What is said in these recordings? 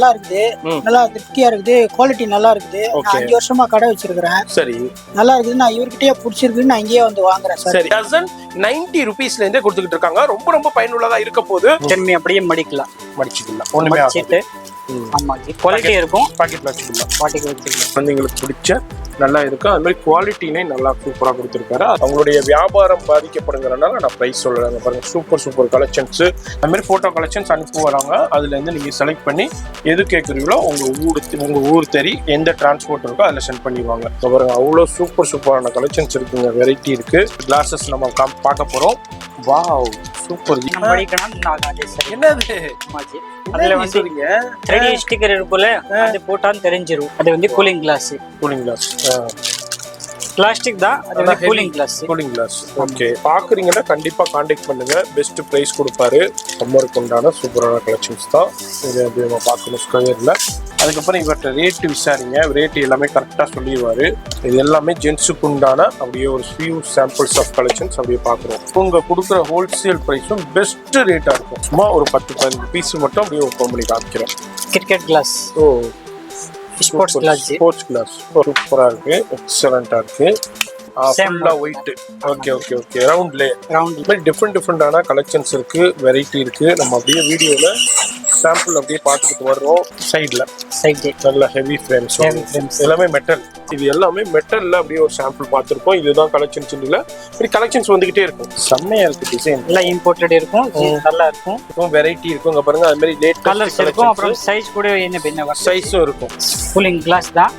நல்லா இருக்குது, நல்லா திருப்தியா இருக்குது, குவாலிட்டி நல்லா இருக்குது. நான் 5 வருஷமா கடை வச்சிருக்கிறேன். சரி, நல்லா இருக்குது. நான் இவர்கிட்டயே பிடிச்சிருக்குன்னு நான் இங்கேயே வந்து வாங்குறேன் சார். சரி. டசன் 90 ரூபீஸ்ல இருந்தே கொடுத்துக்கிட்டு இருக்காங்க. ரொம்ப ரொம்ப பயனுள்ளதா இருக்க போது. திரும்பி அப்படியே மடிக்கலாம், மடிச்சுக்கலாம், ஒண்ணுமே மடிச்சிட்டு ஆமா குவாலிட்டி இருக்கும். பாக்கெட்ல வச்சுக்கலாம், பாக்கெட்ல வச்சுக்கலாம். குழந்தைங்களுக்கு பிடிச்ச நல்லா இருக்கும். அது மாதிரி குவாலிட்டினே நல்லா சூப்பரா கொடுத்துருக்காரு. அவங்களுடைய வியாபாரம் பாதிக்கப்படுங்கிறனால நான் ப்ரைஸ் சொல்றேன். பாருங்க, சூப்பர் சூப்பர் கலெக்ஷன்ஸ். அது மாதிரி போட்டோ கலெக்ஷன்ஸ் அனுப்பி வராங்க. அதுல இருந்து நீங்க செலக்ட் பண்ணி எது கேட்குறீங்களோ உங்க ஊர் தெரி எந்த டிரான்ஸ்போர்ட் இருக்கோ அதில் சென்ட் பண்ணிடுவாங்க. பாருங்க, அவ்வளோ சூப்பர் சூப்பரான கலெக்ஷன்ஸ் இருக்குங்க. வெரைட்டி இருக்கு. கிளாஸஸ் நம்ம பார்க்க போறோம். Wow, super. என்னது அதுல வந்து 3D ஸ்டிக்கர் இருக்குல்ல, அது போட்டாலும் தெரிஞ்சிரும். அது வந்து cooling glass. Cooling glass plastic தான், அது வந்து cooling glass. Cooling glass. Okay, பாக்குறீங்கன்னா கண்டிப்பா கான்டாக்ட் பண்ணுங்க. பெஸ்ட் பிரைஸ் கொடுப்பாரு. சம்மருக்கு உண்டான சூப்பரான கலெக்ஷன்ஸ் தான் இது. அப்படி நம்ம பார்க்கணும் ஸ்கொயர்ல. அதுக்கப்புறம் இவர்கிட்ட ரேட்டு விசாரிங்க. ரேட்டு எல்லாமே கரெக்டாக சொல்லிடுவாரு. இது எல்லாமே ஜென்ஸுக்கு உண்டான அப்படியே ஒரு ஃபியூ சாம்பிள்ஸ் ஆஃப் கலெக்ஷன்ஸ் அப்படியே பார்க்குறோம். உங்க கொடுக்குற ஹோல்சேல் ப்ரைஸும் பெஸ்ட் ரேட்டாக இருக்கும். சும்மா ஒரு 10-15 பீஸ் மட்டும் அப்படியே ஓப்பன் பண்ணி காமிக்கிறோம். Cricket glass, oh sports glass. Sports glass சூப்பராக இருக்கு, எக்ஸலண்ட்டாக இருக்கு. ஃபுல்லா ஒயிட். Okay okay okay. ரவுண்ட்ல ரவுண்ட் மாதிரி டிஃப்ரெண்டான கலெக்ஷன்ஸ் இருக்கு, வெரைட்டி இருக்கு. நம்ம அப்படியே வீடியோல சாம்பிள் அப்படியே பார்த்துக்கிட்டு வர்றோம். சைட்ல நல்ல ஹெவி ஃப்ரேம்ஸ், எல்லாமே மெட்டல். இது எல்லாமே மெட்டல்ல அப்படியே ஒரு சாம்பிள் பார்த்துருக்கோம். இதுதான் கலெக்ஷன்ஸ் இல்ல, இப்படி கலெக்ஷன்ஸ் வந்துகிட்டே இருக்கும். செம்மையா இருக்கு. டிசைன் எல்லாம் இம்போர்ட்டட் இருக்கும், நல்லா இருக்கும். வெரைட்டி இருக்கும். இங்க பாருங்க, அது மாதிரி லேட் கலர்ஸ் இருக்கும். அப்புறம் சைஸ் கூட என்ன சைஸும் இருக்கும். கூலிங் கிளாஸ் தான்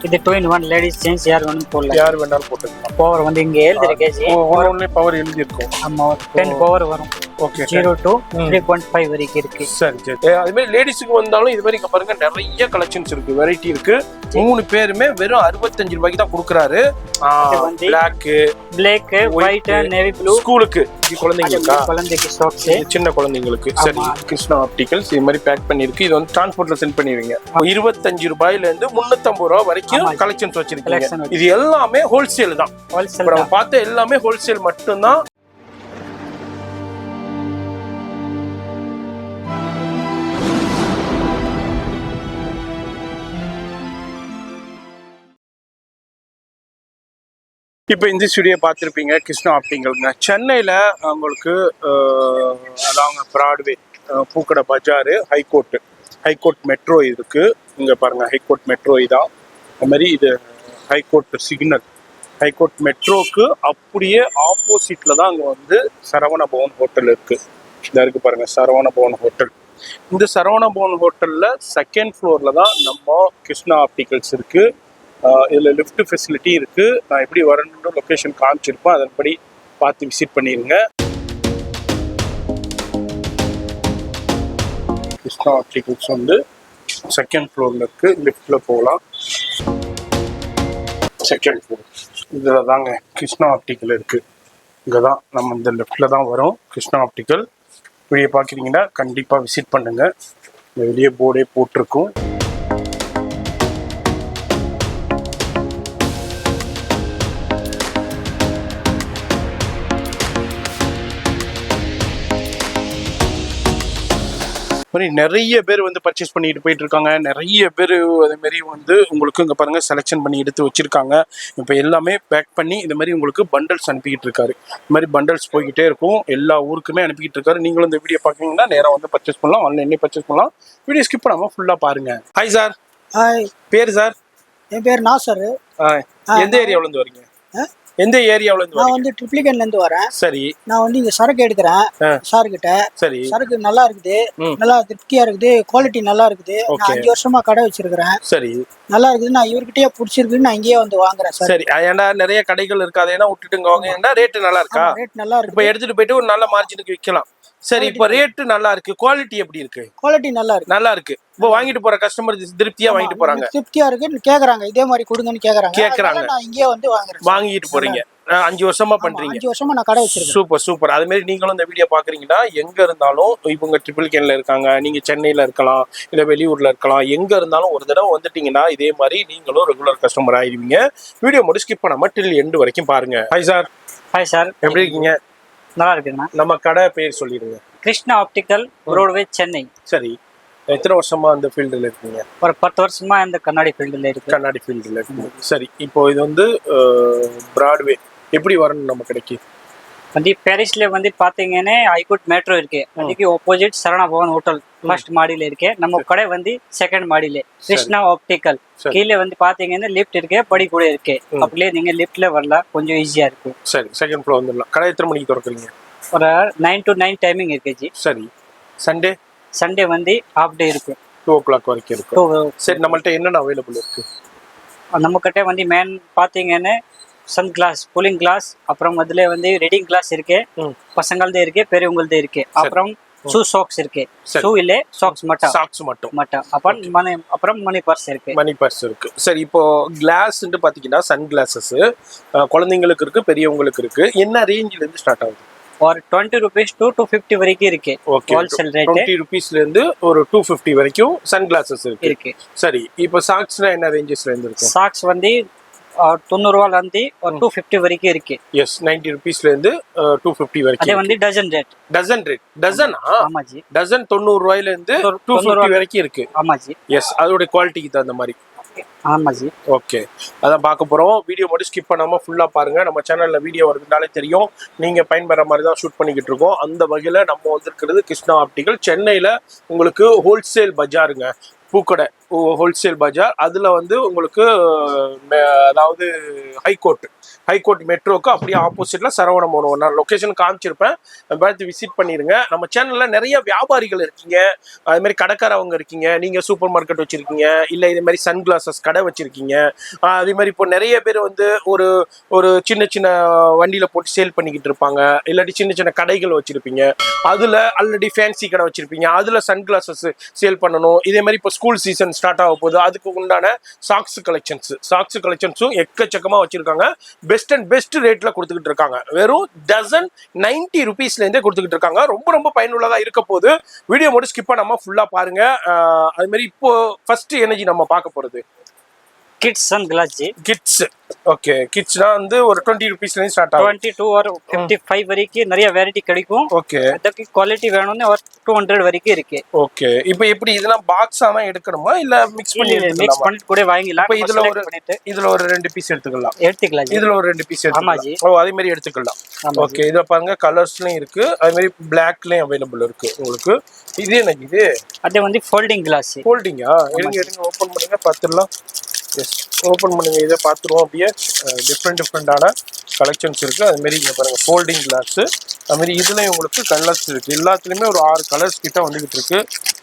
இது. 2-in-1 லேடிஸ் ஜென்ஸ் யார் வேணும் போடலாம், யார் வேணாலும் போட்டுக்கலாம். பவர் வந்து இங்க எழுதிருக்கேஜி ஒவ்வொரு பவர் எழுதி இருக்கும். ஆமா, 10 பவர் வரும். ஓகே, 0 to 3.5 வரைக்கும் இருக்கு. சரி சரி. அது மாதிரி லேடிஸுக்கு வந்தாலும் இது மாதிரி பாருங்க நிறைய கலெக்ஷன்ஸ் இருக்கு, வெரைட்டி இருக்கு. 3 பேருமே வெறும் 65 ரூபாய்க்கு தான் கொடுக்குறாரு. Black, white, navy blue. ஸ்கூலுக்கு குழந்தைங்களுக்கு சாக்ஸ், சின்ன குழந்தைங்களுக்கு. சரி, கிருஷ்ணா ஆப்டிகல்ஸ் இது மாதிரி பேக் பண்ணிருக்கு. இது வந்து டிரான்ஸ்போர்ட்ல சென்ட் பண்ணிடுவீங்க. 25 ரூபாயில இருந்து 350 ரூபாய் வரைக்கும் கலெக்ஷன்ஸ் வச்சிருக்கீங்க. இது எல்லாமே ஹோல்சேல் தான். நம்ம பார்த்த எல்லாமே ஹோல்சேல் மட்டும்தான். இப்போ இந்த ஸ்டுடியோ பார்த்துருப்பீங்க, கிருஷ்ணா ஆப்டிங்கல்ங்க. சென்னையில் உங்களுக்கு அதாங்க பிராட்வே, பூக்கடை பஜாரு, ஹைகோர்ட் மெட்ரோ இருக்குது. இங்கே பாருங்கள், ஹைகோர்ட் மெட்ரோ இதான். அது மாதிரி இது ஹைகோர்ட் சிக்னல். ஹைகோர்ட் மெட்ரோக்கு அப்படியே ஆப்போசிட்டில் தான் அங்கே வந்து சரவண பவன் ஹோட்டல் இருக்குது. இதாக இருக்குது பாருங்கள், சரவண பவன் ஹோட்டல். இந்த சரவண பவன் ஹோட்டலில் 2nd ஃப்ளோரில் தான் நம்ம கிருஷ்ணா ஆப்டிகல்ஸ் இருக்குது. இதில் லிஃப்ட் ஃபெசிலிட்டி இருக்குது. நான் எப்படி வரணுன்ற லொக்கேஷன் காமிச்சிருப்பேன், அதன்படி பார்த்து விசிட் பண்ணிடுங்க. கிருஷ்ணா ஆப்டிகல்ஸ் வந்து 2nd ஃப்ளோரில் இருக்குது. லிஃப்டில் போகலாம். 2nd ஃப்ளோர் இதில் தாங்க கிருஷ்ணா ஆப்டிக்கல் இருக்குது. இங்கே தான் நம்ம இந்த லெஃப்டில் தான் வரும் கிருஷ்ணா ஆப்டிக்கல். வெளியே பார்க்குறீங்கன்னா கண்டிப்பாக விசிட் பண்ணுங்கள். இந்த வெளியே போர்டே போட்டிருக்கும். நிறைய பேர் வந்து பர்ச்சேஸ் பண்ணிட்டு போயிட்டு இருக்காங்க. நிறைய பேர் அதே மாதிரி வந்து உங்களுக்கு இங்கே பாருங்க செலெக்ஷன் பண்ணி எடுத்து வச்சிருக்காங்க. இப்போ எல்லாமே பேக் பண்ணி இந்த மாதிரி உங்களுக்கு பண்டல்ஸ் அனுப்பிக்கிட்டு இருக்காரு. இந்த மாதிரி பண்டல்ஸ் போய்கிட்டே இருக்கும், எல்லா ஊருக்குமே அனுப்பிக்கிட்டு இருக்காரு. நீங்களும் இந்த வீடியோ பார்க்குறீங்கன்னா நேராக வந்து பர்ச்சேஸ் பண்ணலாம், ஆன்லைன்லேயே பர்ச்சேஸ் பண்ணலாம். வீடியோ ஸ்கிப் பண்ணாமல் ஃபுல்லாக பாருங்க. Hi sir. ஹாய். பேர் சார்? என் பேர் நாசர். எந்த ஏரியாவிலேருந்து வரீங்க? எந்த ஏரியாவுல இருந்து? நான் வந்து ட்ரிப்ளிகன்ல இருந்து வரேன். சரி. நான் வந்து இங்க சரக்கு எடுக்கிறேன் சார் கிட்ட. சரி. சரக்கு நல்லா இருக்குது, நல்லா திருப்தியா இருக்குது, குவாலிட்டி நல்லா இருக்குது. நான் 5 வருஷமா கடை வச்சிருக்கிறேன். சரி. நல்லா இருக்குது. நான் இவர்கிட்டயே பிடிச்சிருக்குன்னு நான் இங்கேயே வந்து வாங்குறேன் சார். சரி. ஏன்னா நிறைய கடைகள் இருக்கு, அதை ஏன்னா விட்டுட்டுங்க வாங்க. ரேட்டு நல்லா இருக்கா? ரேட் நல்லா இருக்கு. இப்போ எடுத்துட்டு போயிட்டு ஒரு நல்ல மார்ஜினுக்கு விற்கலாம். சரி, இப்போ ரேட்டு நல்லா இருக்கு, குவாலிட்டி எப்படி இருக்கு? குவாலிட்டி நல்லா இருக்கு. நல்லா இருக்கு. இப்போ வாங்கிட்டு போற கஸ்டமர் திருப்தியா வாங்கிட்டு போறாங்க. திருப்தியா இருக்கு கேக்குறாங்க, இதே மாதிரி கொடுங்கன்னு கேக்குறாங்க. நான் இங்கேயே வந்து வாங்குறேன். வாங்கிட்டு போறீங்க. 5 வருஷமா பண்றீங்க. 5 வருஷமா நான் கடை வச்சிருக்கேன். Super super. அது மாதிரி நீங்களும் இந்த வீடியோ பாக்குறீங்கன்னா எங்க இருந்தாலும், இவங்க ட்ரிபிள்கேன்ல இருக்காங்க, நீங்க சென்னையில இருக்கலாம், இல்ல வெளியூர்ல இருக்கலாம், எங்க இருந்தாலும் ஒரு தடவை வந்துட்டீங்கன்னா இதே மாதிரி நீங்களும் ரெகுலர் கஸ்டமர் ஆயிருவீங்க. வீடியோ மட்டும் ஸ்கிப் பண்ணாம டில் எண்ட் வரைக்கும் பாருங்க. Hi sir. ஹாய் சார், எப்படி இருக்கீங்க? நல்லா இருக்குண்ணா. நம்ம கடை பேர் சொல்லிடுங்க. Krishna optical, Broadway, Chennai. சரி. எத்தனை வருஷமா அந்த ஃபீல்டில் இருக்கீங்க? ஒரு 10 வருஷமா இந்த கண்ணாடி ஃபீல்டுல இருக்கு. கண்ணாடி ஃபீல்டில் இருக்கீங்க. சரி, இப்போ இது வந்து பிராட்வே எப்படி வரணும் நம்ம கடைக்கு? வந்து பாரிஸ்ல வந்து பாத்தீங்கன்னா ஹைகோர்ட் மெட்ரோ இருக்கு, அதுக்கு opposite Saravana Bhavan hotel first மாடியில இருக்கு. நம்ம கடை வந்து செகண்ட் மாடியில கிருஷ்ணா ஆப்டிக்கல். கீழே வந்து பாத்தீங்கன்னா லிஃப்ட் இருக்கு, படி கூட இருக்கு. அப்படியே நீங்க லிஃப்ட்ல வரலாம், கொஞ்சம் ஈஸியா இருக்கு. சரி, செகண்ட் ஃப்ளோர் வந்துடலாம். கடை எத்தனை மணிக்கு திறக்கிறீங்க? ஒரு 9 to 9 டைமிங் இருக்கு ஜி. சரி, சண்டே? சண்டே வந்து ஹாஃப் டே இருக்கும், 2 o'clock வரைக்கும் இருக்கும். சரி, நம்மள்ட்ட என்னென்ன அவைலபிள் இருக்கு? நம்ம கிட்ட வந்து மேன் பாத்தீங்கன்னா சன் கிளாஸ், கூலிங் கிளாஸ், அப்புறம் அதுல வந்து ரீடிங் கிளாஸ் இருக்கு, பசங்களது இருக்கு, பெரியவங்களது இருக்கு. அப்புறம் ஷூ சாக்ஸ் இருக்கு, ஷூ இல்ல சாக்ஸ் மட்டும், சாக்ஸ் மட்டும். அப்புறம் மணி பர்ஸ் இருக்கு. மணி பர்ஸ் இருக்கு. சரி, இப்போ கிளாஸ்ன்னு பாத்தீங்கன்னா சன் கிளாஸஸ் குழந்தைங்களுக்கு இருக்கு, பெரியவங்களுக்கு இருக்கு. என்ன ரேஞ்சில இருந்து ஸ்டார்ட் ஆகுது? ஒரு 20 rupees to 250 வரைக்கும் இருக்கு. ஹோல்சேல் ரேட் 20 rupeesல இருந்து ஒரு 250 வரைக்கும் சன் கிளாஸஸ் இருக்கு. சரி, இப்போ சாக்ஸ்னா என்ன ரேஞ்சஸ்ல இருந்து இருக்கு? சாக்ஸ் வந்து 90 ரூபாயில இருந்து ஒரு 250 வரைக்கும் இருக்கு. எஸ், 90 rupeesல இருந்து 250 வரைக்கும். அதே வந்து டசன் ரேட். டசனா? ஆமா ஜி. டசன் 90 ரூபாயில இருந்து 250 வரைக்கும் இருக்கு. ஆமா ஜி. எஸ், அதோட குவாலிட்டிக்கு தகுந்த மாதிரி. ஆமா ஜி. ஓகே, அதான் பார்க்க போறோம். வீடியோ மட்டும் ஸ்கிப் பண்ணாம ஃபுல்லா பாருங்க. நம்ம சேனல்ல வீடியோ வருதுனாலே தெரியும், நீங்க பயன்பெற மாதிரி தான் ஷூட் பண்ணிக்கிட்டு இருக்கோம். அந்த வகையில நம்ம வந்திருக்கிறது கிருஷ்ணா ஆப்டிக்கல். சென்னையில உங்களுக்கு ஹோல்சேல் பஜாருங்க, பூக்கடை ஹோல்சேல் பஜார். அதில் வந்து உங்களுக்கு அதாவது ஹைகோர்ட் மெட்ரோக்கு அப்படியே ஆப்போசிட்டில் சரவண பவன். நான் லொக்கேஷன் காமிச்சிருப்பேன், பார்த்து விசிட் பண்ணிடுங்க. நம்ம சேனலில் நிறைய வியாபாரிகள் இருக்கீங்க, அது மாதிரி கடைக்காரவங்க இருக்கீங்க, நீங்கள் சூப்பர் மார்க்கெட் வச்சுருக்கீங்க, இல்லை இது மாதிரி சன் கிளாஸஸ் கடை வச்சுருக்கீங்க. அதே மாதிரி இப்போ நிறைய பேர் வந்து ஒரு சின்ன சின்ன வண்டியில் போட்டு சேல் பண்ணிக்கிட்டு இருப்பாங்க, இல்லாட்டி சின்ன சின்ன கடைகள் வச்சுருப்பீங்க, அதில் ஆல்ரெடி ஃபேன்சி கடை வச்சுருப்பீங்க, அதில் சன் கிளாஸஸ் சேல் பண்ணணும். இதே மாதிரி இப்போ ஸ்கூல் சீசன் ஸ்டார்ட் ஆக போகுது, அதுக்கு உண்டான சாக்ஸ் கலெக்ஷன்ஸும் எக்கச்சக்கமாக வச்சுருக்காங்க. பெஸ்ட் ரேட்ல கொடுத்துக்கிட்டு இருக்காங்க. வெறும் டசன் 90 rupeesல இருந்தே கொடுத்துக்கிட்டு இருக்காங்க. ரொம்ப ரொம்ப பயனுள்ளதா இருக்க போது. வீடியோ மட்டும் ஸ்கிப் பண்ணாம ஃபுல்லா பாருங்க. அது மாதிரி இப்போ ஃபர்ஸ்ட் எனர்ஜி நம்ம பார்க்க போறது kids sun glass ji. Kids. Okay, கிட்ஸ்னா வந்து ஒரு 20 rupeesல இருந்து ஸ்டார்ட் ஆகும். 22 or 55 வரைக்கும் நிறைய வெரைட்டி கிடைக்கும். ஓகே, அதுக்கு குவாலிட்டி வேணும்னு ஒரு 200 வரைக்கும் இருக்கு. ஓகே, இப்போ எப்படி இதெல்லாம் பாக்ஸா தான் எடுக்கணுமா இல்ல மிக்ஸ் பண்ணி கூட வாங்கிடலாம். இப்போ இதுல ஒரு 2 பீஸ் எடுத்துக்கலாம். இதுல ஒரு 2 பீஸ் ஆமா ஜி. அதே மாதிரி எடுத்துக்கலாம். ஓகே, இத பாருங்க, கலர்ஸ்லயும் இருக்கு, அதே மாதிரி பிளாக்லயும் அவைலபிள் இருக்கு உங்களுக்கு. இது என்ன இது? அது வந்து ஃபோல்டிங் கிளாஸ். ஃபோல்டிங்கா? எடுங்க ஓபன் பண்ணுங்க பாத்துடலாம். எஸ், ஓப்பன் பண்ணுங்க, இதை பார்த்துருவோம். அப்படியே டிஃப்ரெண்டான கலெக்ஷன்ஸ் இருக்குது. அதுமாரி இங்கே பாருங்கள், ஃபோல்டிங் கிளாஸு. அதுமாரி இதுலேயும் உங்களுக்கு கலர்ஸ் இருக்குது. எல்லாத்துலேயுமே ஒரு 6 கலர்ஸ் கிட்ட வந்துக்கிட்டு இருக்குது.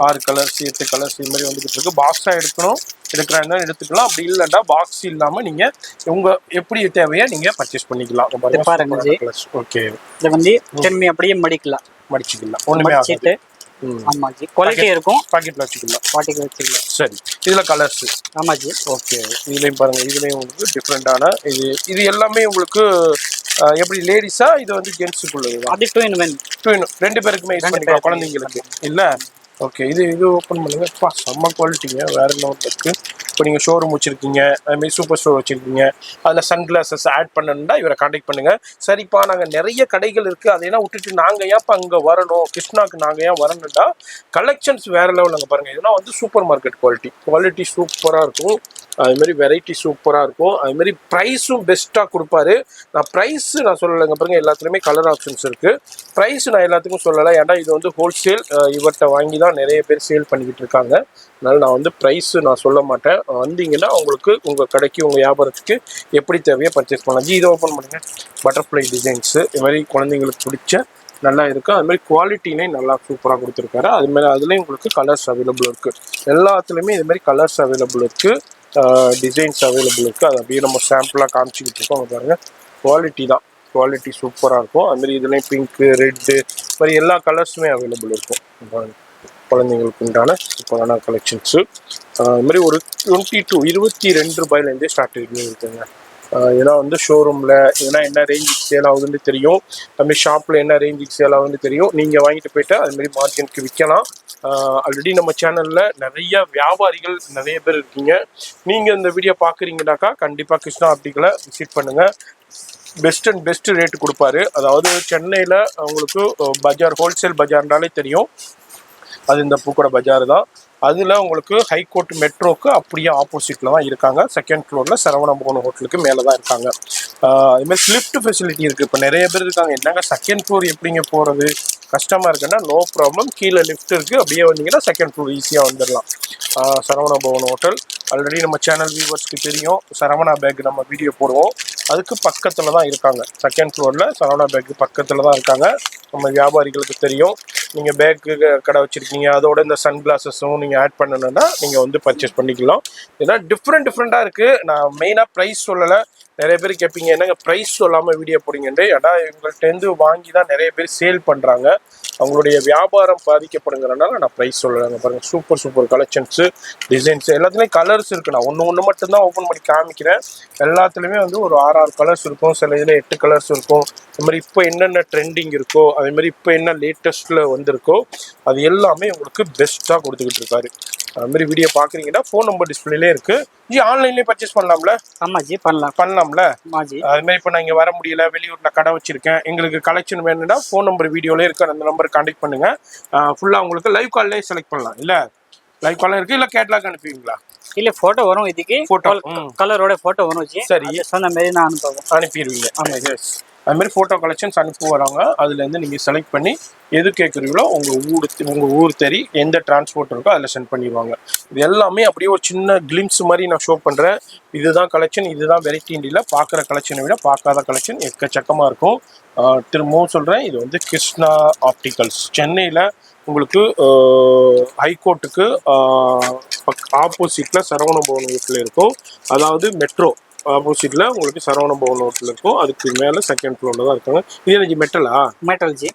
6 கலர்ஸ் 8 கலர்ஸ் இது மாதிரி வந்துக்கிட்டு இருக்குது. பாக்ஸாக எடுக்கிறா எடுத்துக்கலாம். அப்படி இல்லைன்னா பாக்ஸ் இல்லாமல் நீங்கள் உங்கள் எப்படி தேவையோ நீங்கள் பர்ச்சேஸ் பண்ணிக்கலாம். பாருங்க, ஓகே, இதை வந்து திரும்பி அப்படியே மடிக்கலாம். ஒன்றுமே ஆகாது. ஆமா ஜி, குவாலிட்டி இருக்கும். பாக்கெட்ல வச்சுக்கலாம். சரி, இதுல கலர்ஸ். ஆமா ஜி. ஓகே, இதுலயும் பாருங்க, இதுலயும் உங்களுக்கு டிஃப்ரெண்டான இது எல்லாமே உங்களுக்கு எப்படி லேடிஸா? இது வந்து ஜென்ஸுக்குள்ளது. அது 2 in 1. 2 பேருக்குமே யூஸ் பண்ணிக்கலாம், குழந்தைங்களுக்கு இல்ல. ஓகே, இது ஓப்பன் பண்ணுங்க. செம்ம குவாலிட்டிங்க, வேற லெவல் இருக்கு. இப்போ நீங்கள் ஷோரூம் வச்சுருக்கீங்க, அதுமாரி சூப்பர் ஸ்டோர் வச்சுருக்கீங்க, அதில் சன் கிளாஸஸ் ஆட் பண்ணணுன்னா இவரை காண்டாக்ட் பண்ணுங்கள். சரிப்பா, நாங்கள் நிறைய கடைகள் இருக்குது, அதையெல்லாம் விட்டுட்டு நாங்கள் ஏன்ப்பா அங்கே வரணும், கிருஷ்ணாவுக்கு நாங்கள் ஏன் வரணுன்னா கலெக்ஷன்ஸ் வேறு லெவல். அங்கே பாருங்கள், இதெல்லாம் வந்து சூப்பர் மார்க்கெட் குவாலிட்டி சூப்பராக இருக்கும். அதுமாரி வெரைட்டி சூப்பராக இருக்கும். அதுமாரி ப்ரைஸும் பெஸ்ட்டாக கொடுப்பாரு. நான் சொல்லலைங்க பாருங்கள், எல்லாத்துலேயுமே கலர் ஆப்ஷன்ஸ் இருக்குது. ப்ரைஸ் நான் எல்லாத்துக்கும் சொல்லலை, ஏன்னா இது வந்து ஹோல்சேல். இவர்கிட்ட வாங்கி தான் நிறைய பேர் சேல் பண்ணிக்கிட்டு இருக்காங்க. அதனால் நான் வந்து ப்ரைஸு நான் சொல்ல மாட்டேன். வந்தீங்கன்னா உங்களுக்கு உங்கள் கடைக்கு உங்கள் வியாபாரத்துக்கு எப்படி தேவையோ பர்ச்சேஸ் பண்ணலாம். இதை ஓப்பன் பண்ணுங்கள். பட்டர்ஃப்ளை டிசைன்ஸு இது மாதிரி குழந்தைங்களுக்கு பிடிச்ச நல்லா இருக்குது. அதுமாதிரி குவாலிட்டிலையும் நல்லா சூப்பராக கொடுத்துருக்காரு. அதுமாதிரி அதுலேயும் உங்களுக்கு கலர்ஸ் அவைலபிள் இருக்குது. எல்லாத்துலேயுமே இதுமாதிரி கலர்ஸ் அவைலபிள் இருக்குது, டிசைன்ஸ் அவைலபிள் இருக்குது. அது அப்படியே நம்ம சாம்பிளாக காமிச்சிக்கிட்டு இருக்கோம். அங்கே பாருங்கள், குவாலிட்டி சூப்பராக இருக்கும். அதுமாதிரி இதுலேயும் பிங்க்கு, ரெட்டு, இது மாதிரி எல்லா கலர்ஸுமே அவைலபிள் இருக்கும். குழந்தைங்களுக்கு உண்டான சூப்பரான கலெக்ஷன்ஸு. இது மாதிரி ஒரு 22 ரூபாயிலேருந்தே ஸ்டார்ட் இருக்குங்க. ஏன்னா வந்து ஷோரூமில் ஏன்னா என்ன ரேஞ்சுக்கு சேல் ஆகுதுன்னு தெரியும், அதுமாதிரி ஷாப்பில் என்ன ரேஞ்சுக்கு சேல் ஆகுதுன்னு தெரியும். நீங்கள் வாங்கிட்டு போய்ட்டு அதுமாரி மார்ஜினுக்கு விற்கலாம். ஆல்ரெடி நம்ம சேனலில் நிறைய வியாபாரிகள் நிறைய பேர் இருக்கீங்க. நீங்கள் இந்த வீடியோ பார்க்குறீங்கனாக்கா கண்டிப்பாக கிருஷ்ணா ஆப்டிக்கலை விசிட் பண்ணுங்கள். பெஸ்ட் ரேட்டு கொடுப்பாரு. அதாவது சென்னையில் உங்களுக்கு பஜார் ஹோல்சேல் பஜார்னாலே தெரியும், அது இந்த பூக்கடை பஜார் தான். அதில் உங்களுக்கு ஹைகோர்ட் மெட்ரோக்கு அப்படியே ஆப்போசிட்டில் தான் இருக்காங்க. செகண்ட் ஃப்ளோரில் சரவணபவன் ஹோட்டலுக்கு மேலே தான் இருக்காங்க. அதுமாதிரி லிஃப்ட் ஃபெசிலிட்டி இருக்குது. இப்போ நிறைய பேர் இருக்காங்க, என்னங்க செகண்ட் ஃப்ளோர் எப்படிங்க போகிறது, கஷ்டமாக இருக்குன்னா நோ ப்ராப்ளம், கீழே லிஃப்ட் இருக்குது, அப்படியே வந்தீங்கன்னா செகண்ட் ஃப்ளோர் ஈஸியாக வந்துடலாம். சரவணபவன் ஹோட்டல் ஆல்ரெடி நம்ம சேனல் வியூவர்ஸ்க்கு தெரியும். சரவணா பேக் நம்ம வீடியோ போடுவோம், அதுக்கு பக்கத்தில் தான் இருக்காங்க. செகண்ட் ஃப்ளோரில் சரவணா பேக்கு பக்கத்தில் தான் இருக்காங்க. நம்ம வியாபாரிகளுக்கு தெரியும். நீங்கள் பேக்கு கடை வச்சுருக்கீங்க, அதோட இந்த சன் கிளாஸஸும் நீங்கள் ஆட் பண்ணணுன்னா நீங்கள் வந்து பர்ச்சேஸ் பண்ணிக்கலாம். ஏன்னா டிஃப்ரெண்ட்டாக இருக்குது. நான் மெயினாக ப்ரைஸ் சொல்லலை. நிறைய பேர் கேட்பீங்க, என்னங்க ப்ரைஸ் சொல்லாமல் வீடியோ போடுங்கன்ட்டு. ஏன்னா இவங்கள்ட்டேருந்து வாங்கி தான் நிறைய பேர் சேல் பண்ணுறாங்க. அவங்களுடைய வியாபாரம் பாதிக்கப்படுங்கிறனால நான் ப்ரைஸ் சொல்லலைங்க. பாருங்கள், சூப்பர் கலெக்ஷன்ஸு, டிசைன்ஸு, எல்லாத்துலேயும் கலர்ஸ் இருக்குது. நான் ஒன்று மட்டும்தான் ஓப்பன் பண்ணி காமிக்கிறேன். எல்லாத்துலேயுமே வந்து ஒரு 6 கலர்ஸ் இருக்கும், சில இதில் 8 கலர்ஸ் இருக்கும். அது மாதிரி இப்போ என்னென்ன ட்ரெண்டிங் இருக்கோ, அதே மாதிரி இப்போ என்ன லேட்டஸ்ட்டில் வந்திருக்கோ அது எல்லாமே உங்களுக்கு பெஸ்ட்டாக கொடுத்துக்கிட்டு இருக்காரு. அது மாதிரி வீடியோ பார்க்குறீங்கன்னா ஃபோன் நம்பர் டிஸ்பிளேலே இருக்குது. ஜி ஆன்லைன்லேயே பர்ச்சேஸ் பண்ணலாம்ல? ஆமாம் ஜி, பண்ணலாம்ல. அது மாதிரி இப்போ நான் இங்கே வர முடியல, வெளியூரில் கடை வச்சுருக்கேன், எங்களுக்கு கலெக்ஷன் வேணும்னா ஃபோன் நம்பர் வீடியோலே இருக்குது, அந்த நம்பர் கான்டெக்ட் பண்ணுங்கள். ஃபுல்லாக உங்களுக்கு லைவ் கால்லேயே செலக்ட் பண்ணலாம். இல்லை லைவ் கால்லாம் இருக்குது, இல்லை கேட்லாக் அனுப்புவீங்களா? இல்லை ஃபோட்டோ வரும், இதுக்கு ஃபோட்டோ கலரோட ஃபோட்டோ வரும் ஜி. சரி, சொன்ன மாரி நான் அனுப்பிடுவீங்க. ஆமாம், எஸ். அதுமாதிரி ஃபோட்டோ கலெக்ஷன்ஸ் அனுப்பி வராங்க. அதுலேருந்து நீங்கள் செலக்ட் பண்ணி எது கேட்குறீங்களோ உங்கள் ஊர் தெரி எந்த டிரான்ஸ்போர்ட் இருக்கோ அதில் சென்ட் பண்ணிடுவாங்க. இது எல்லாமே அப்படியே ஒரு சின்ன கிளிம்ஸ் மாதிரி நான் ஷோ பண்ணுறேன். இதுதான் கலெக்ஷன், இதுதான் வெரைட்டின்டியில். பார்க்குற கலெக்ஷனை விட பார்க்காத கலெக்ஷன் எக்கச்சக்கமாக இருக்கும். திரும்பவும் சொல்கிறேன், இது வந்து கிருஷ்ணா ஆப்டிகல்ஸ், சென்னையில் உங்களுக்கு ஹைகோர்ட்டுக்கு ஆப்போசிட்டில் சரவணபவன் வீட்டில் இருக்கும். அதாவது மெட்ரோ ஆப்போசிட்ல உங்களுக்கு சரவணபவன் ஹோட்டல் இருக்கும். அதுக்கு மேலே செகண்ட் ஃப்ளோரில் தான் இருக்காங்க. இது எனக்கு மெட்டல் ஜி,